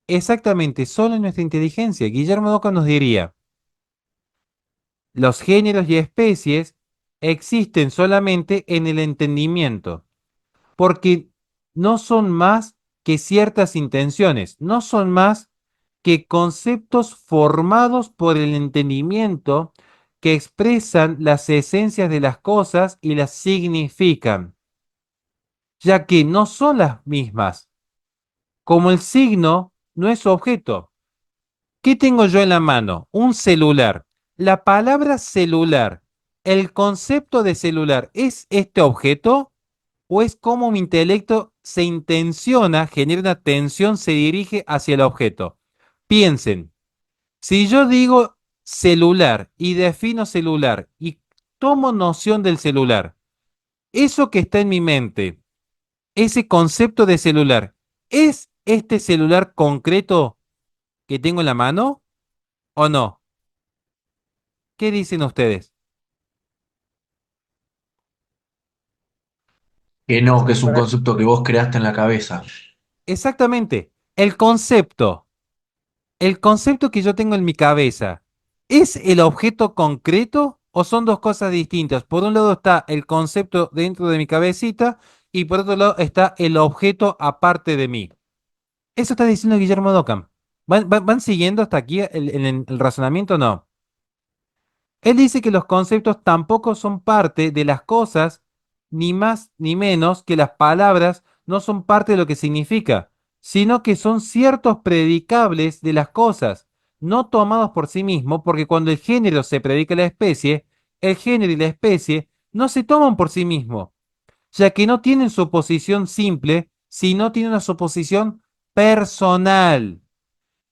A: exactamente, solo en nuestra inteligencia. Guillermo Dockham nos diría, los géneros y especies existen solamente en el entendimiento, porque no son más que ciertas intenciones, no son más que conceptos formados por el entendimiento que expresan las esencias de las cosas y las significan, ya que no son las mismas, como el signo no es su objeto. ¿Qué tengo yo en la mano? Un celular. La palabra celular, el concepto de celular, ¿es este objeto o es cómo mi intelecto se intenciona, genera una tensión, se dirige hacia el objeto? Piensen, si yo digo celular y defino celular y tomo noción del celular, eso que está en mi mente, ese concepto de celular, ¿es este celular concreto que tengo en la mano o no? ¿Qué dicen ustedes?
C: Que no, que es un
F: Para-
C: concepto que vos creaste en la cabeza.
A: Exactamente, el concepto que yo tengo en mi cabeza, ¿es el objeto concreto o son dos cosas distintas? Por un lado está el concepto dentro de mi cabecita y por otro lado está el objeto aparte de mí. Eso está diciendo Guillermo Dockham. ¿Van siguiendo hasta aquí el razonamiento o no? Él dice que los conceptos tampoco son parte de las cosas, ni más ni menos que las palabras no son parte de lo que significa, sino que son ciertos predicables de las cosas, no tomados por sí mismos, porque cuando el género se predica a la especie, el género y la especie no se toman por sí mismos, ya que no tienen suposición simple, sino tienen una suposición personal.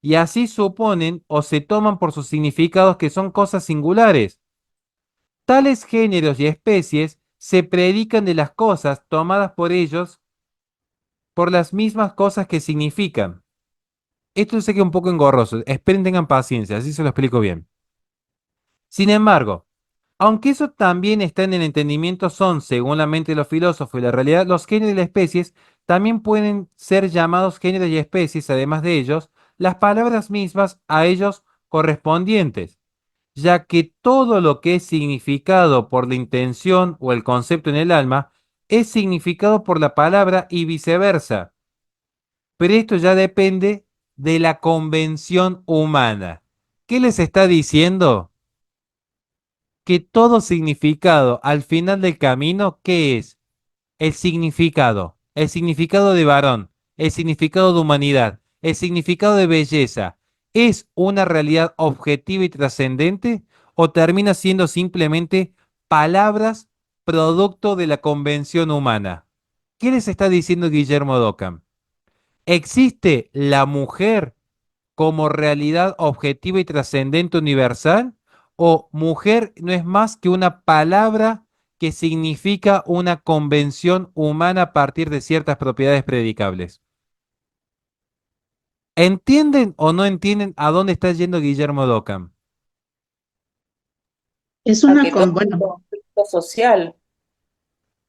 A: Y así suponen o se toman por sus significados que son cosas singulares. Tales géneros y especies se predican de las cosas tomadas por ellos por las mismas cosas que significan. Esto sé que es un poco engorroso. Esperen, tengan paciencia, así se lo explico bien. Sin embargo, aunque eso también está en el entendimiento, son, según la mente de los filósofos y la realidad, los géneros y las especies también pueden ser llamados géneros y especies, además de ellos, las palabras mismas a ellos correspondientes, ya que todo lo que es significado por la intención o el concepto en el alma es significado por la palabra y viceversa. Pero esto ya depende de la convención humana. ¿Qué les está diciendo? Que todo significado al final del camino, ¿qué es? El significado de varón, el significado de humanidad, el significado de belleza, ¿es una realidad objetiva y trascendente o termina siendo simplemente palabras producto de la convención humana? ¿Qué les está diciendo Guillermo Dockham? ¿Existe la mujer como realidad objetiva y trascendente universal? ¿O mujer no es más que una palabra que significa una convención humana a partir de ciertas propiedades predicables? ¿Entienden o no entienden a dónde está yendo Guillermo Dockham?
E: Es
G: A
E: una
G: que todo
E: con,
G: es un
E: bueno,
G: conflicto social.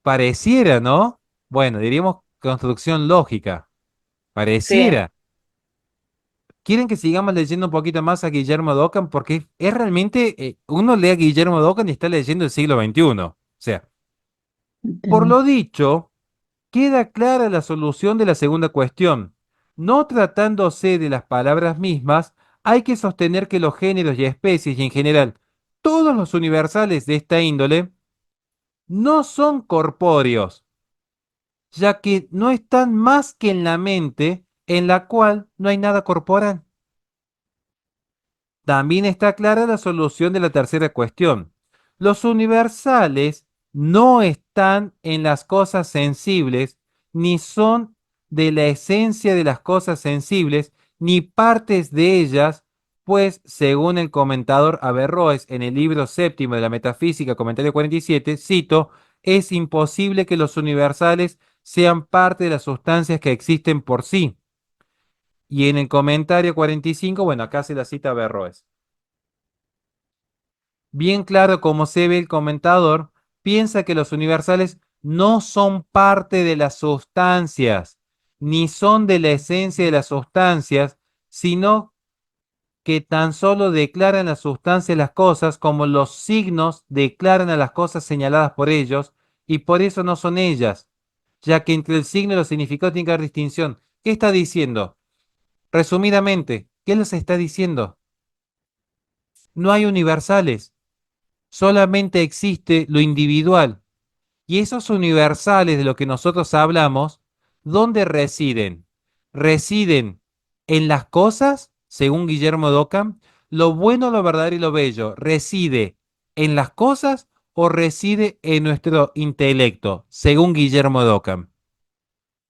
A: Pareciera, ¿no? Bueno, diríamos construcción lógica.
G: Sí,
A: Pareciera. ¿Quieren que sigamos leyendo un poquito más a Guillermo Dockham? Porque es realmente, uno lee a Guillermo Dockham y está leyendo el siglo XXI. O sea, por lo dicho, queda clara la solución de la segunda cuestión. No tratándose de las palabras mismas, hay que sostener que los géneros y especies y en general todos los universales de esta índole no son corpóreos, ya que no están más que en la mente en la cual no hay nada corporal. También está clara la solución de la tercera cuestión. Los universales no están en las cosas sensibles, ni son de la esencia de las cosas sensibles, ni partes de ellas, pues, según el comentador Averroes en el libro séptimo de la Metafísica, comentario 47, cito, es imposible que los universales sean parte de las sustancias que existen por sí. Y en el comentario 45, bueno, acá se la cita Averroes. Bien claro como se ve el comentador, piensa que los universales no son parte de las sustancias, ni son de la esencia de las sustancias, sino que tan solo declaran la sustancia de las cosas como los signos declaran a las cosas señaladas por ellos, y por eso no son ellas, ya que entre el signo y los significados tiene que haber distinción. ¿Qué está diciendo? Resumidamente, ¿qué les está diciendo? No hay universales. Solamente existe lo individual. Y esos universales de lo que nosotros hablamos, ¿dónde residen? ¿Residen en las cosas según Guillermo de Ockham, lo bueno, lo verdadero y lo bello reside en las cosas o reside en nuestro intelecto, según Guillermo de Ockham.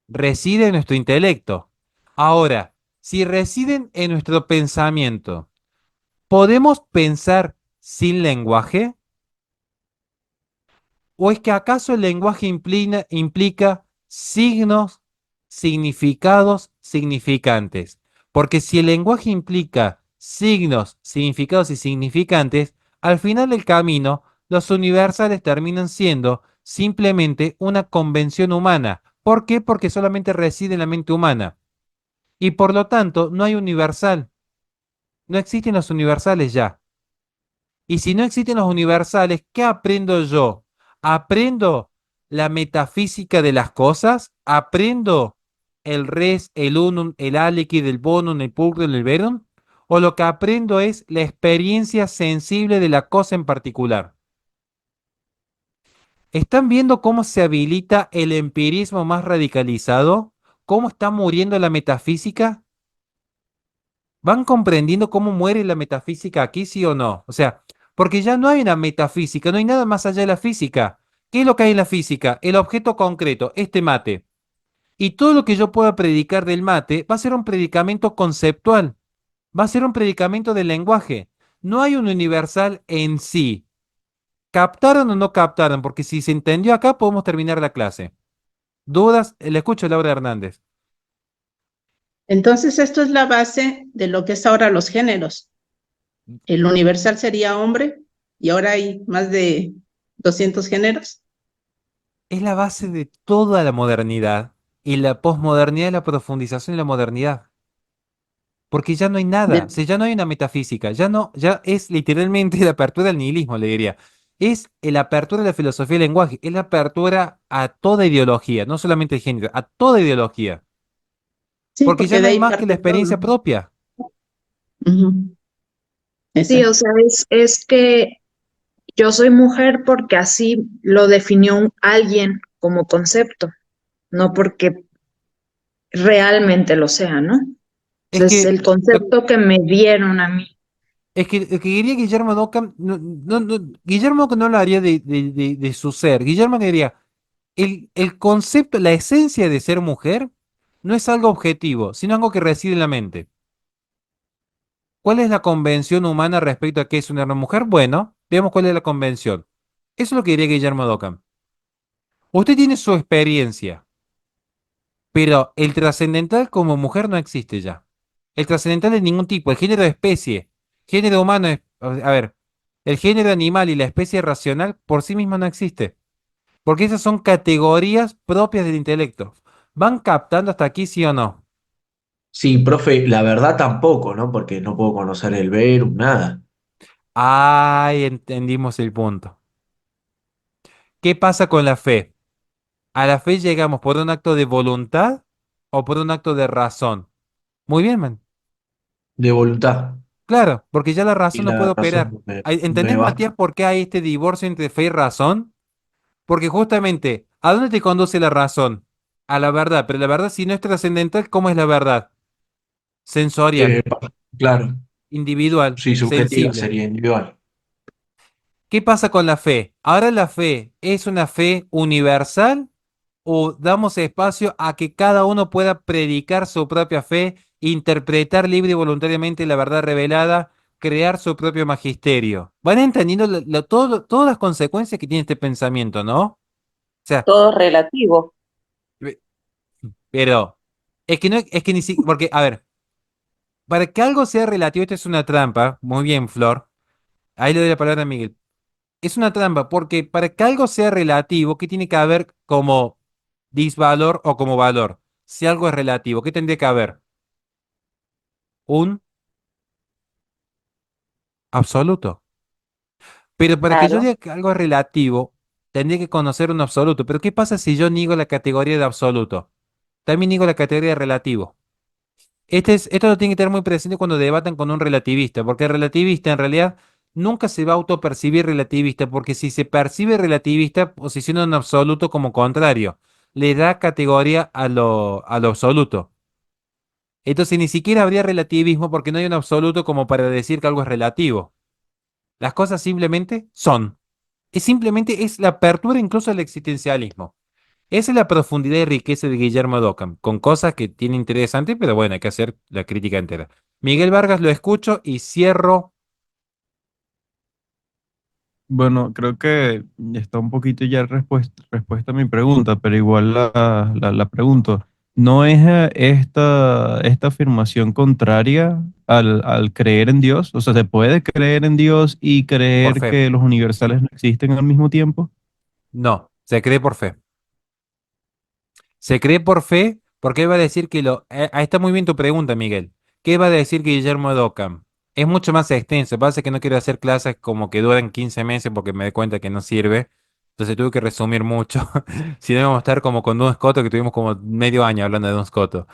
A: Reside en nuestro intelecto. Ahora, si residen en nuestro pensamiento, ¿podemos pensar sin lenguaje? ¿O es que acaso el lenguaje implica signos, significados, significantes? Porque si el lenguaje implica signos, significados y significantes, al final del camino, los universales terminan siendo simplemente una convención humana. ¿Por qué? Porque solamente reside en la mente humana. Y por lo tanto, no hay universal. No existen los universales ya. Y si no existen los universales, ¿qué aprendo yo? ¿Aprendo la metafísica de las cosas? ¿Aprendo el res, el unum, el aliquid, el bonum, el pulcrum, el verum? ¿O lo que aprendo es la experiencia sensible de la cosa en particular? ¿Están viendo cómo se habilita el empirismo más radicalizado? ¿Cómo está muriendo la metafísica? ¿Van comprendiendo cómo muere la metafísica aquí, sí o no? O sea, porque ya no hay una metafísica, no hay nada más allá de la física. ¿Qué es lo que hay en la física? El objeto concreto, este mate. Y todo lo que yo pueda predicar del mate va a ser un predicamento conceptual, va a ser un predicamento del lenguaje. No hay un universal en sí. ¿Captaron o no captaron? Porque si se entendió acá, podemos terminar la clase. ¿Dudas? Le escucho a Laura Hernández.
E: Entonces, esto es la base de lo que es ahora los géneros. El universal sería hombre y ahora hay más de 200 géneros.
A: Es la base de toda la modernidad y la posmodernidad es la profundización de la modernidad. Porque ya no hay nada, o
E: De,
A: sea, ya no hay una metafísica, ya no, ya es literalmente la apertura al nihilismo, le diría. Es la apertura de la filosofía del lenguaje, es la apertura a toda ideología, no solamente el género, a toda ideología.
E: sí,
A: Porque ya
E: porque
A: no
E: de
A: hay
E: ahí
A: más que la
E: parte todo.
A: experiencia propia.
E: Ujú,
B: Sí, o
E: exacto.
B: sea, es que yo soy mujer porque así lo definió alguien como concepto, no porque realmente lo sea, ¿no? O
A: Es
B: sea, es
A: que
B: el concepto que me dieron a mí.
A: el que diría Guillermo Dockham, Guillermo no lo haría de su ser. Guillermo diría, el concepto, la esencia de ser mujer no es algo objetivo, sino algo que reside en la mente. ¿Cuál es la convención humana respecto a qué es una mujer? Bueno, veamos cuál es la convención. Eso es lo que diría Guillermo Dockham. Usted tiene su experiencia, pero el trascendental como mujer no existe ya. El trascendental de ningún tipo, el género de especie, género humano es, a ver, el género animal y la especie racional por sí misma no existe, porque esas son categorías propias del intelecto. ¿Van captando hasta aquí, sí o no?
C: Sí, profe, la verdad tampoco, ¿no? Porque no puedo conocer el verum, nada.
A: Ay, entendimos el punto. ¿Qué pasa con la fe? ¿A la fe llegamos por un acto de voluntad o por un acto de razón? Muy bien, man.
C: De voluntad.
A: Claro, porque ya la
C: Y
A: razón no puede
C: la
A: operar.
C: razón me,
A: ¿Entendés,
C: me
A: Matías,
C: basta.
A: por qué hay este divorcio entre fe y razón? Porque justamente, ¿a dónde te conduce la razón? A la verdad, pero la verdad si no es trascendental, ¿cómo es la verdad? Sensorial,
C: Eh, claro,
A: individual,
C: sí, subjetiva
A: sensible.
C: sería individual.
A: ¿Qué pasa con la fe? ¿Ahora la fe es una fe universal o damos espacio a que cada uno pueda predicar su propia fe, interpretar libre y voluntariamente la verdad revelada, crear su propio magisterio? ¿Van entendiendo todas las consecuencias que tiene este pensamiento, no? O sea,
G: Todo es relativo.
A: pe- pero es que no es que ni siquiera, porque, a ver, para que algo sea relativo, esto es una trampa, muy bien, Flor. Ahí le doy la palabra a Miguel. Es una trampa, porque para que algo sea relativo, ¿qué tiene que haber como disvalor o como valor? Si algo es relativo, ¿qué tendría que haber? Un absoluto. Pero para que yo
G: Claro.
A: diga que algo es relativo, tendría que conocer un absoluto. Pero ¿qué pasa si yo niego la categoría de absoluto? También niego la categoría de relativo. Esto lo tiene que tener muy presente cuando debatan con un relativista, porque el relativista en realidad nunca se va a autopercibir relativista, porque si se percibe relativista, posiciona un absoluto como contrario, le da categoría a lo absoluto. Entonces ni siquiera habría relativismo porque no hay un absoluto como para decir que algo es relativo. Las cosas simplemente son. Simplemente es la apertura incluso al existencialismo. Esa es la profundidad y riqueza de Guillermo Dockham, con cosas que tiene interesante, pero bueno, hay que hacer la crítica entera. Miguel Vargas lo escucho y cierro.
H: Bueno, creo que está un poquito ya respuesta a mi pregunta, pero igual la pregunto. ¿No es esta afirmación contraria al creer en Dios? O sea, ¿se puede creer en Dios y
A: Por
H: creer
A: fe.
H: que los universales no existen al mismo tiempo?
A: No, se cree por fe. Se cree por fe porque él va a decir que ahí está muy bien tu pregunta, Miguel. ¿Qué va a decir Guillermo Dockham? Es mucho más extenso. Pasa que no quiero hacer clases como que duran 15 meses porque me doy cuenta que no sirve. Entonces tuve que resumir mucho. Si no, vamos a estar como con Don Scotto, que tuvimos como medio año hablando de Don Scotto.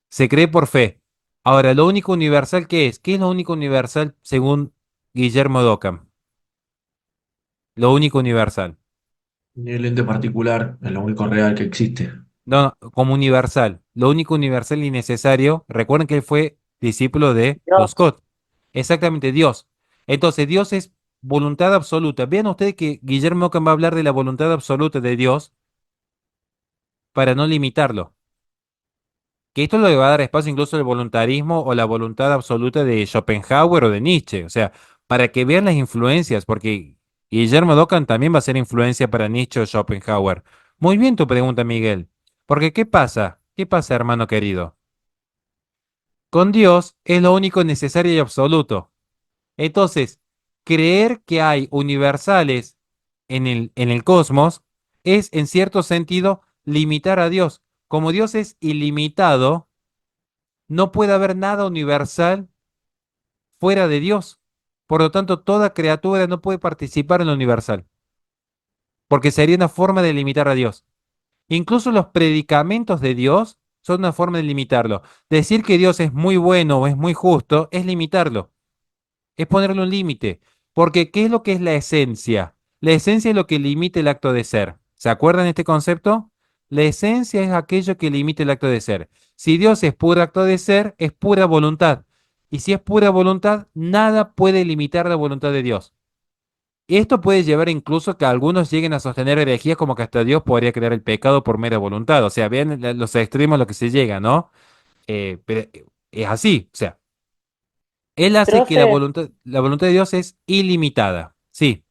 A: Se cree por fe. Ahora, lo único universal, ¿qué es? ¿Qué es lo único universal según Guillermo Dockham? Lo único universal.
C: El ente particular es lo único real que existe.
A: No, no, como universal. Lo único universal y necesario. Recuerden que él fue discípulo de Dos
G: Dios.
A: Scott. Exactamente, Dios. Entonces, Dios es voluntad absoluta. Vean ustedes que Guillermo Ockham va a hablar de la voluntad absoluta de Dios para no limitarlo. Que esto le va a dar espacio incluso al voluntarismo o la voluntad absoluta de Schopenhauer o de Nietzsche. O sea, para que vean las influencias, porque Guillermo Ockham también va a ser influencia para Nietzsche o Schopenhauer. Muy bien tu pregunta, Miguel. Porque ¿qué pasa? ¿Qué pasa, hermano querido? Con Dios es lo único necesario y absoluto. Entonces, creer que hay universales en el cosmos es, en cierto sentido, limitar a Dios. Como Dios es ilimitado, no puede haber nada universal fuera de Dios. Por lo tanto, toda criatura no puede participar en lo universal, porque sería una forma de limitar a Dios. Incluso los predicamentos de Dios son una forma de limitarlo. Decir que Dios es muy bueno o es muy justo es limitarlo, es ponerle un límite. Porque ¿qué es lo que es la esencia? La esencia es lo que limita el acto de ser. ¿Se acuerdan de este concepto? La esencia es aquello que limita el acto de ser. Si Dios es puro acto de ser, es pura voluntad. Y si es pura voluntad, nada puede limitar la voluntad de Dios. Y esto puede llevar incluso a que algunos lleguen a sostener herejías como que hasta Dios podría crear el pecado por mera voluntad. O sea, vean los extremos a los que se llega, ¿no? Pero es así. O sea, él hace que
G: Profe,
A: la voluntad de Dios es ilimitada. Sí.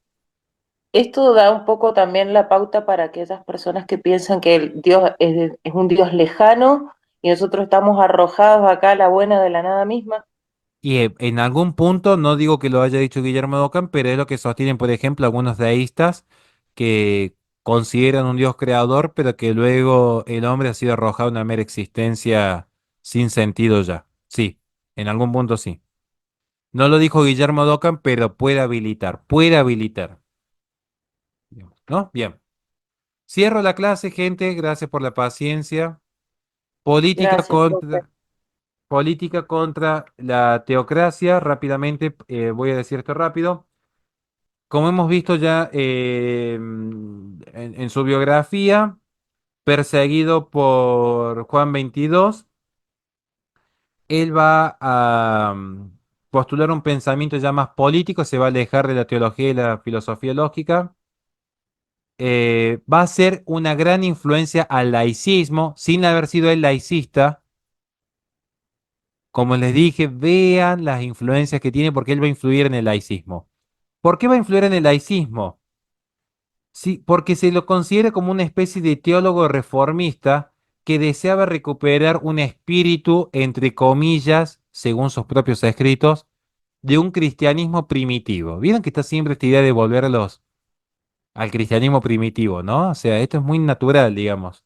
G: esto da un poco también la pauta para aquellas personas que piensan que el Dios es un Dios lejano y nosotros estamos arrojados acá a la buena de la nada misma.
A: Y en algún punto, no digo que lo haya dicho Guillermo Dockham, pero es lo que sostienen, por ejemplo, algunos deístas que consideran un Dios creador, pero que luego el hombre ha sido arrojado a una mera existencia sin sentido ya. Sí, en algún punto sí. No lo dijo Guillermo Dockham, pero puede habilitar, puede habilitar. Digamos, ¿no? Bien. Cierro la clase, gente. Gracias por la paciencia. Política
G: Gracias, profe.
A: contra, política contra la teocracia. Rápidamente, voy a decir esto rápido. Como hemos visto ya en su biografía, perseguido por Juan 22, él va a postular un pensamiento ya más político, se va a alejar de la teología y la filosofía lógica. Va a ser una gran influencia al laicismo, sin haber sido él laicista. Como les dije, vean las influencias que tiene porque él va a influir en el laicismo. ¿Por qué va a influir en el laicismo? Sí, porque se lo considera como una especie de teólogo reformista que deseaba recuperar un espíritu, entre comillas, según sus propios escritos, de un cristianismo primitivo. Vieron que está siempre esta idea de volver al cristianismo primitivo, ¿no? O sea, esto es muy natural, digamos.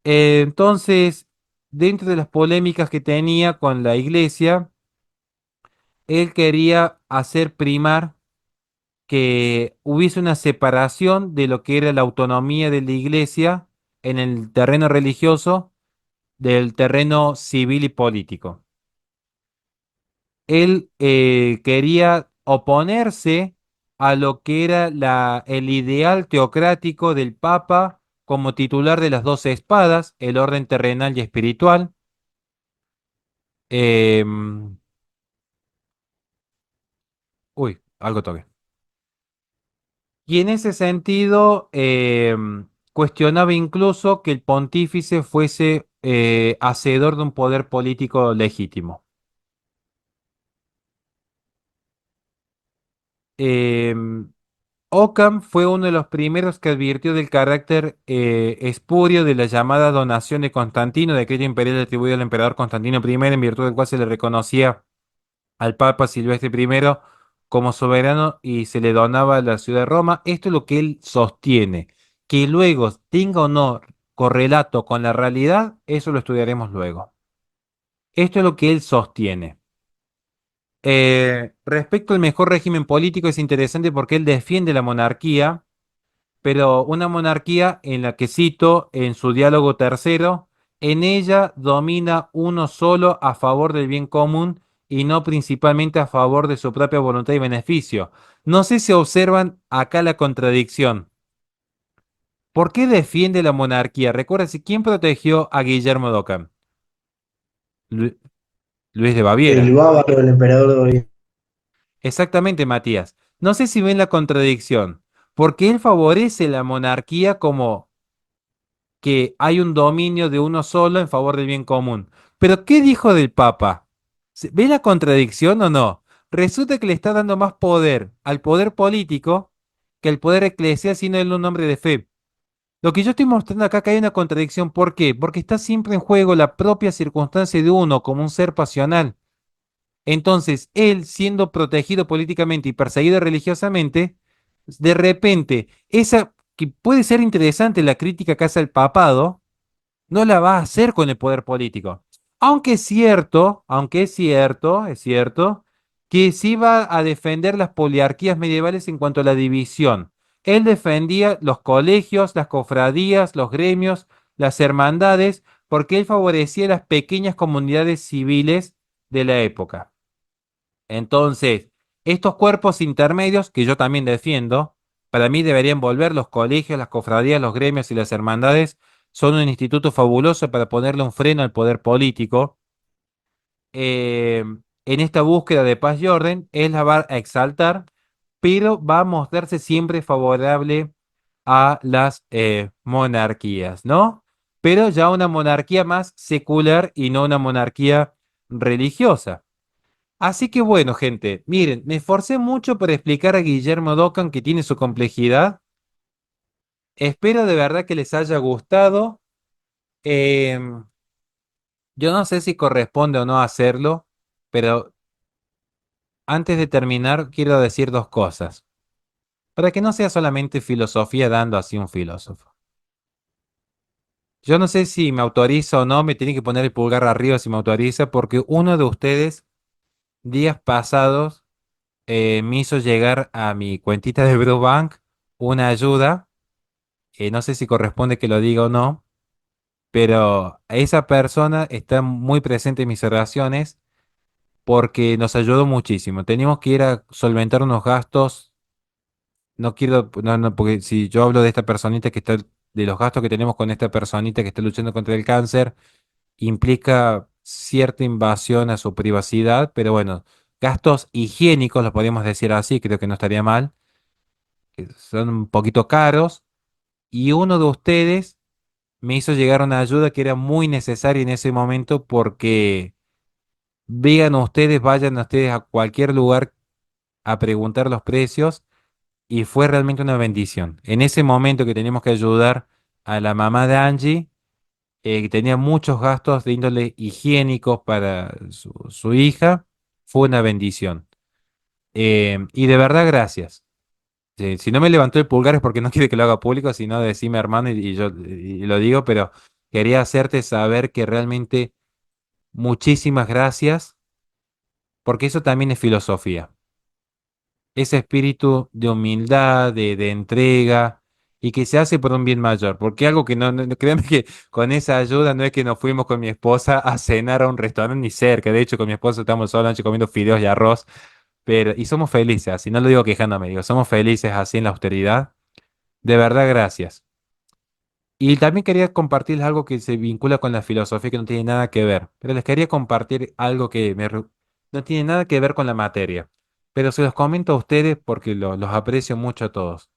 A: Entonces, dentro de las polémicas que tenía con la iglesia, él quería hacer primar que hubiese una separación de lo que era la autonomía de la iglesia en el terreno religioso del terreno civil y político. Él quería oponerse a lo que era el ideal teocrático del Papa como titular de las 12 espadas, el orden terrenal y espiritual. Em, uy, algo toqué. Y en ese sentido, cuestionaba incluso que el pontífice fuese hacedor de un poder político legítimo. Em, Occam fue uno de los primeros que advirtió del carácter espurio de la llamada donación de Constantino, decreto imperial atribuido al emperador Constantino I, en virtud del cual se le reconocía al Papa Silvestre I como soberano y se le donaba la ciudad de Roma. Esto es lo que él sostiene. Que luego tenga o no correlato con la realidad, eso lo estudiaremos luego. Esto es lo que él sostiene. Respecto al mejor régimen político, es interesante porque él defiende la monarquía, pero una monarquía en la que cito en su diálogo tercero, en ella domina uno solo a favor del bien común y no principalmente a favor de su propia voluntad y beneficio. No sé si observan acá la contradicción. ¿Por qué defiende la monarquía? Recuérdense, ¿quién protegió a Guillermo de Ockham? Lu- Luis de
C: El
A: Baviera.
C: bávaro, el emperador de Oriente.
A: Exactamente, Matías. No sé si ven la contradicción, porque él favorece la monarquía como que hay un dominio de uno solo en favor del bien común. Pero ¿qué dijo del Papa? ¿Ve la contradicción o no? Resulta que le está dando más poder al poder político que al poder eclesial, siendo él un hombre de fe. Lo que yo estoy mostrando acá que hay una contradicción. ¿Por qué? Porque está siempre en juego la propia circunstancia de uno como un ser pasional. Entonces, él, siendo protegido políticamente y perseguido religiosamente, de repente, esa que puede ser interesante la crítica que hace al papado, no la va a hacer con el poder político. Es cierto, que sí va a defender las poliarquías medievales en cuanto a la división. Él defendía los colegios, las cofradías, los gremios, las hermandades, porque él favorecía las pequeñas comunidades civiles de la época. Entonces, estos cuerpos intermedios, que yo también defiendo, para mí deberían volver los colegios, las cofradías, los gremios y las hermandades, son un instituto fabuloso para ponerle un freno al poder político. Eh, en esta búsqueda de paz y orden, él la va a exaltar, pero va a mostrarse siempre favorable a las monarquías, ¿no? Pero ya una monarquía más secular y no una monarquía religiosa. Así que bueno, gente, miren, me esforcé mucho por explicar a Guillermo Dockham que tiene su complejidad. Espero de verdad que les haya gustado. Em, yo no sé si corresponde o no hacerlo, pero antes de terminar quiero decir dos cosas, para que no sea solamente filosofía dando así un filósofo. Yo no sé si me autoriza o no, me tiene que poner el pulgar arriba si me autoriza, porque uno de ustedes días pasados me hizo llegar a mi cuentita de Bank una ayuda. No sé si corresponde que lo diga o no, pero esa persona está muy presente en mis oraciones porque nos ayudó muchísimo. Teníamos que ir a solventar unos gastos. No quiero, no, porque si yo hablo de esta personita que está, de los gastos que tenemos con esta personita que está luchando contra el cáncer, implica cierta invasión a su privacidad, pero bueno, gastos higiénicos, lo podríamos decir así, creo que no estaría mal, que son un poquito caros, y uno de ustedes me hizo llegar una ayuda que era muy necesaria en ese momento porque vayan ustedes a cualquier lugar a preguntar los precios y fue realmente una bendición. En ese momento que teníamos que ayudar a la mamá de Angie, que tenía muchos gastos de índole higiénicos para su hija, fue una bendición. Y de verdad, gracias. Si no me levantó el pulgar es porque no quiere que lo haga público, sino decime hermano y yo y lo digo, pero quería hacerte saber que realmente muchísimas gracias, porque eso también es filosofía. Ese espíritu de humildad, de entrega y que se hace por un bien mayor. Porque algo que créanme que con esa ayuda no es que nos fuimos con mi esposa a cenar a un restaurante ni cerca. De hecho, con mi esposa estamos toda la noche comiendo fideos y arroz, pero y somos felices así. No lo digo quejándome, digo, somos felices así en la austeridad. De verdad, gracias. Y también quería compartirles algo que se vincula con la filosofía que no tiene nada que ver. Pero les quería compartir algo que no tiene nada que ver con la materia. Pero se los comento a ustedes porque los aprecio mucho a todos.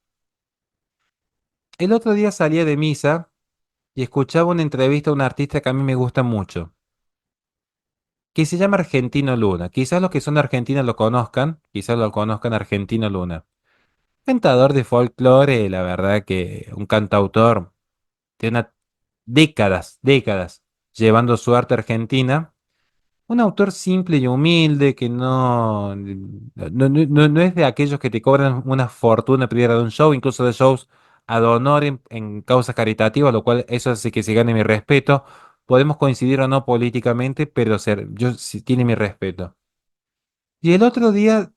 A: El otro día salía de misa y escuchaba una entrevista a un artista que a mí me gusta mucho, que se llama Argentino Luna. Quizás los que son de Argentina lo conozcan, quizás lo conozcan Argentino Luna. Cantador de folclore, la verdad que un cantautor de décadas llevando su arte a Argentina. Un autor simple y humilde que no es de aquellos que te cobran una fortuna primero de un show, incluso de shows ad honorem en causas caritativas, lo cual eso hace que se gane mi respeto. Podemos coincidir o no políticamente, pero yo sí tiene mi respeto. Y el otro día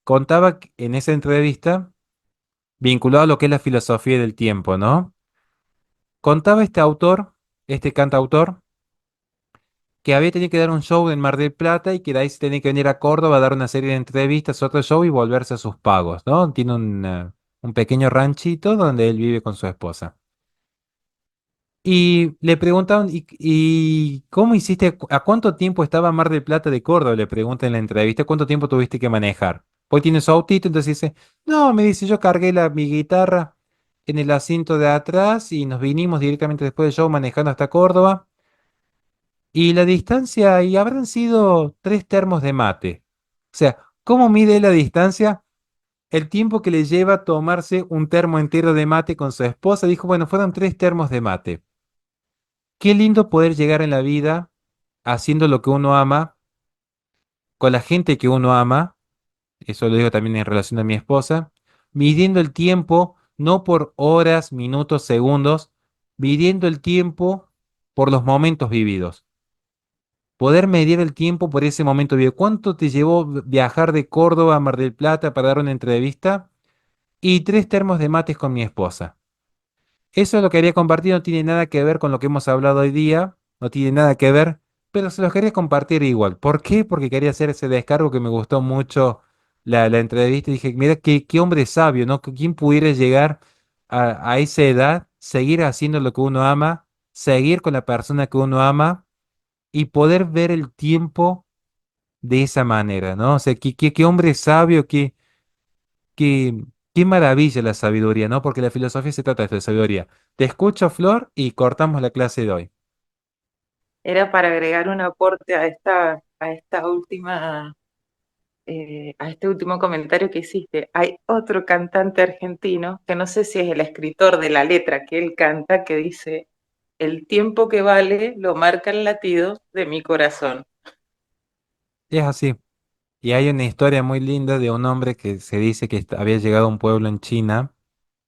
A: contaba en esa entrevista, vinculado a lo que es la filosofía del tiempo, ¿no? Contaba este autor, este cantautor, que había tenido que dar un show en Mar del Plata y que de ahí se tenía que venir a Córdoba a dar una serie de entrevistas, otro show y volverse a sus pagos, ¿no? Tiene un pequeño ranchito donde él vive con su esposa. Y le preguntaban, ¿y cómo hiciste? ¿A cuánto tiempo estaba Mar del Plata de Córdoba? Le preguntan en la entrevista, ¿cuánto tiempo tuviste que manejar? Pues tiene su autito, entonces dice, no, me dice, yo cargué mi guitarra en el asiento de atrás y nos vinimos directamente después del show manejando hasta Córdoba. Y la distancia, y habrán sido 3 termos de mate. O sea, ¿cómo mide la distancia? El tiempo que le lleva tomarse un termo entero de mate con su esposa. Dijo, bueno, fueron 3 termos de mate. Qué lindo poder llegar en la vida haciendo lo que uno ama, con la gente que uno ama. Eso lo digo también en relación a mi esposa. Midiendo el tiempo, no por horas, minutos, segundos, midiendo el tiempo por los momentos vividos. Poder medir el tiempo por ese momento vivo. ¿Cuánto te llevó viajar de Córdoba a Mar del Plata para dar una entrevista? Y 3 termos de mates con mi esposa. Eso es lo que quería compartir, no tiene nada que ver con lo que hemos hablado hoy día, no tiene nada que ver, pero se los quería compartir igual. ¿Por qué? Porque quería hacer ese descargo que me gustó mucho la entrevista y dije, mira, qué hombre sabio, ¿no? ¿Quién pudiera llegar a esa edad, seguir haciendo lo que uno ama, seguir con la persona que uno ama y poder ver el tiempo de esa manera, ¿no? O sea, qué hombre sabio, qué, qué maravilla la sabiduría, ¿no? Porque la filosofía se trata de sabiduría. Te escucho, Flor, y cortamos la clase de hoy.
G: Era para agregar un aporte a esta última, a este último comentario que hiciste. Hay otro cantante argentino, que no sé si es el escritor de la letra que él canta, que dice, el tiempo que vale lo marca el latido de mi corazón.
A: Es así. Y hay una historia muy linda de un hombre que se dice que había llegado a un pueblo en China,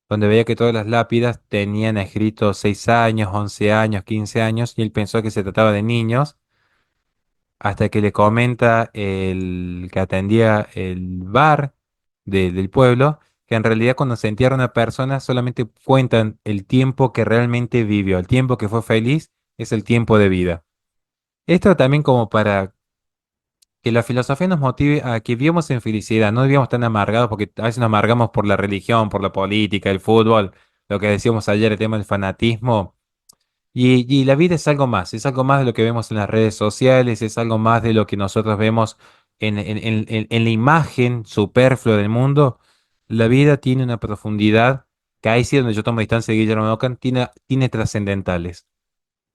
A: donde veía que todas las lápidas tenían escrito 6 años, 11 años, 15 años, y él pensó que se trataba de niños, hasta que le comenta el que atendía el bar del pueblo, que en realidad cuando se entierra una persona solamente cuentan el tiempo que realmente vivió, el tiempo que fue feliz es el tiempo de vida. Esto también como para que la filosofía nos motive a que vivamos en felicidad, no vivamos tan amargados porque a veces nos amargamos por la religión, por la política, el fútbol, lo que decíamos ayer, el tema del fanatismo. Y la vida es algo más de lo que vemos en las redes sociales, es algo más de lo que nosotros vemos en la imagen superflua del mundo. La vida tiene una profundidad que ahí sí donde yo tomo distancia de Guillermo de Ockham, tiene trascendentales.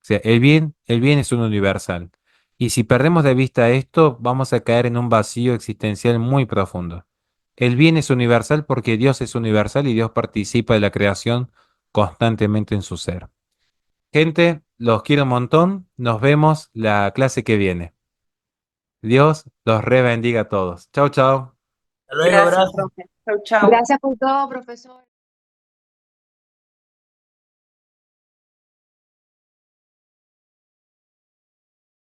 A: O sea, el bien es un universal. Y si perdemos de vista esto, vamos a caer en un vacío existencial muy profundo. El bien es universal porque Dios es universal y Dios participa de la creación constantemente en su ser. Gente, los quiero un montón. Nos vemos la clase que viene. Dios los re bendiga a todos. Chau, chau.
D: Hasta luego,
G: Gracias,
D: gracias.
G: profe. Chau, chau.
B: Gracias por todo, profesor.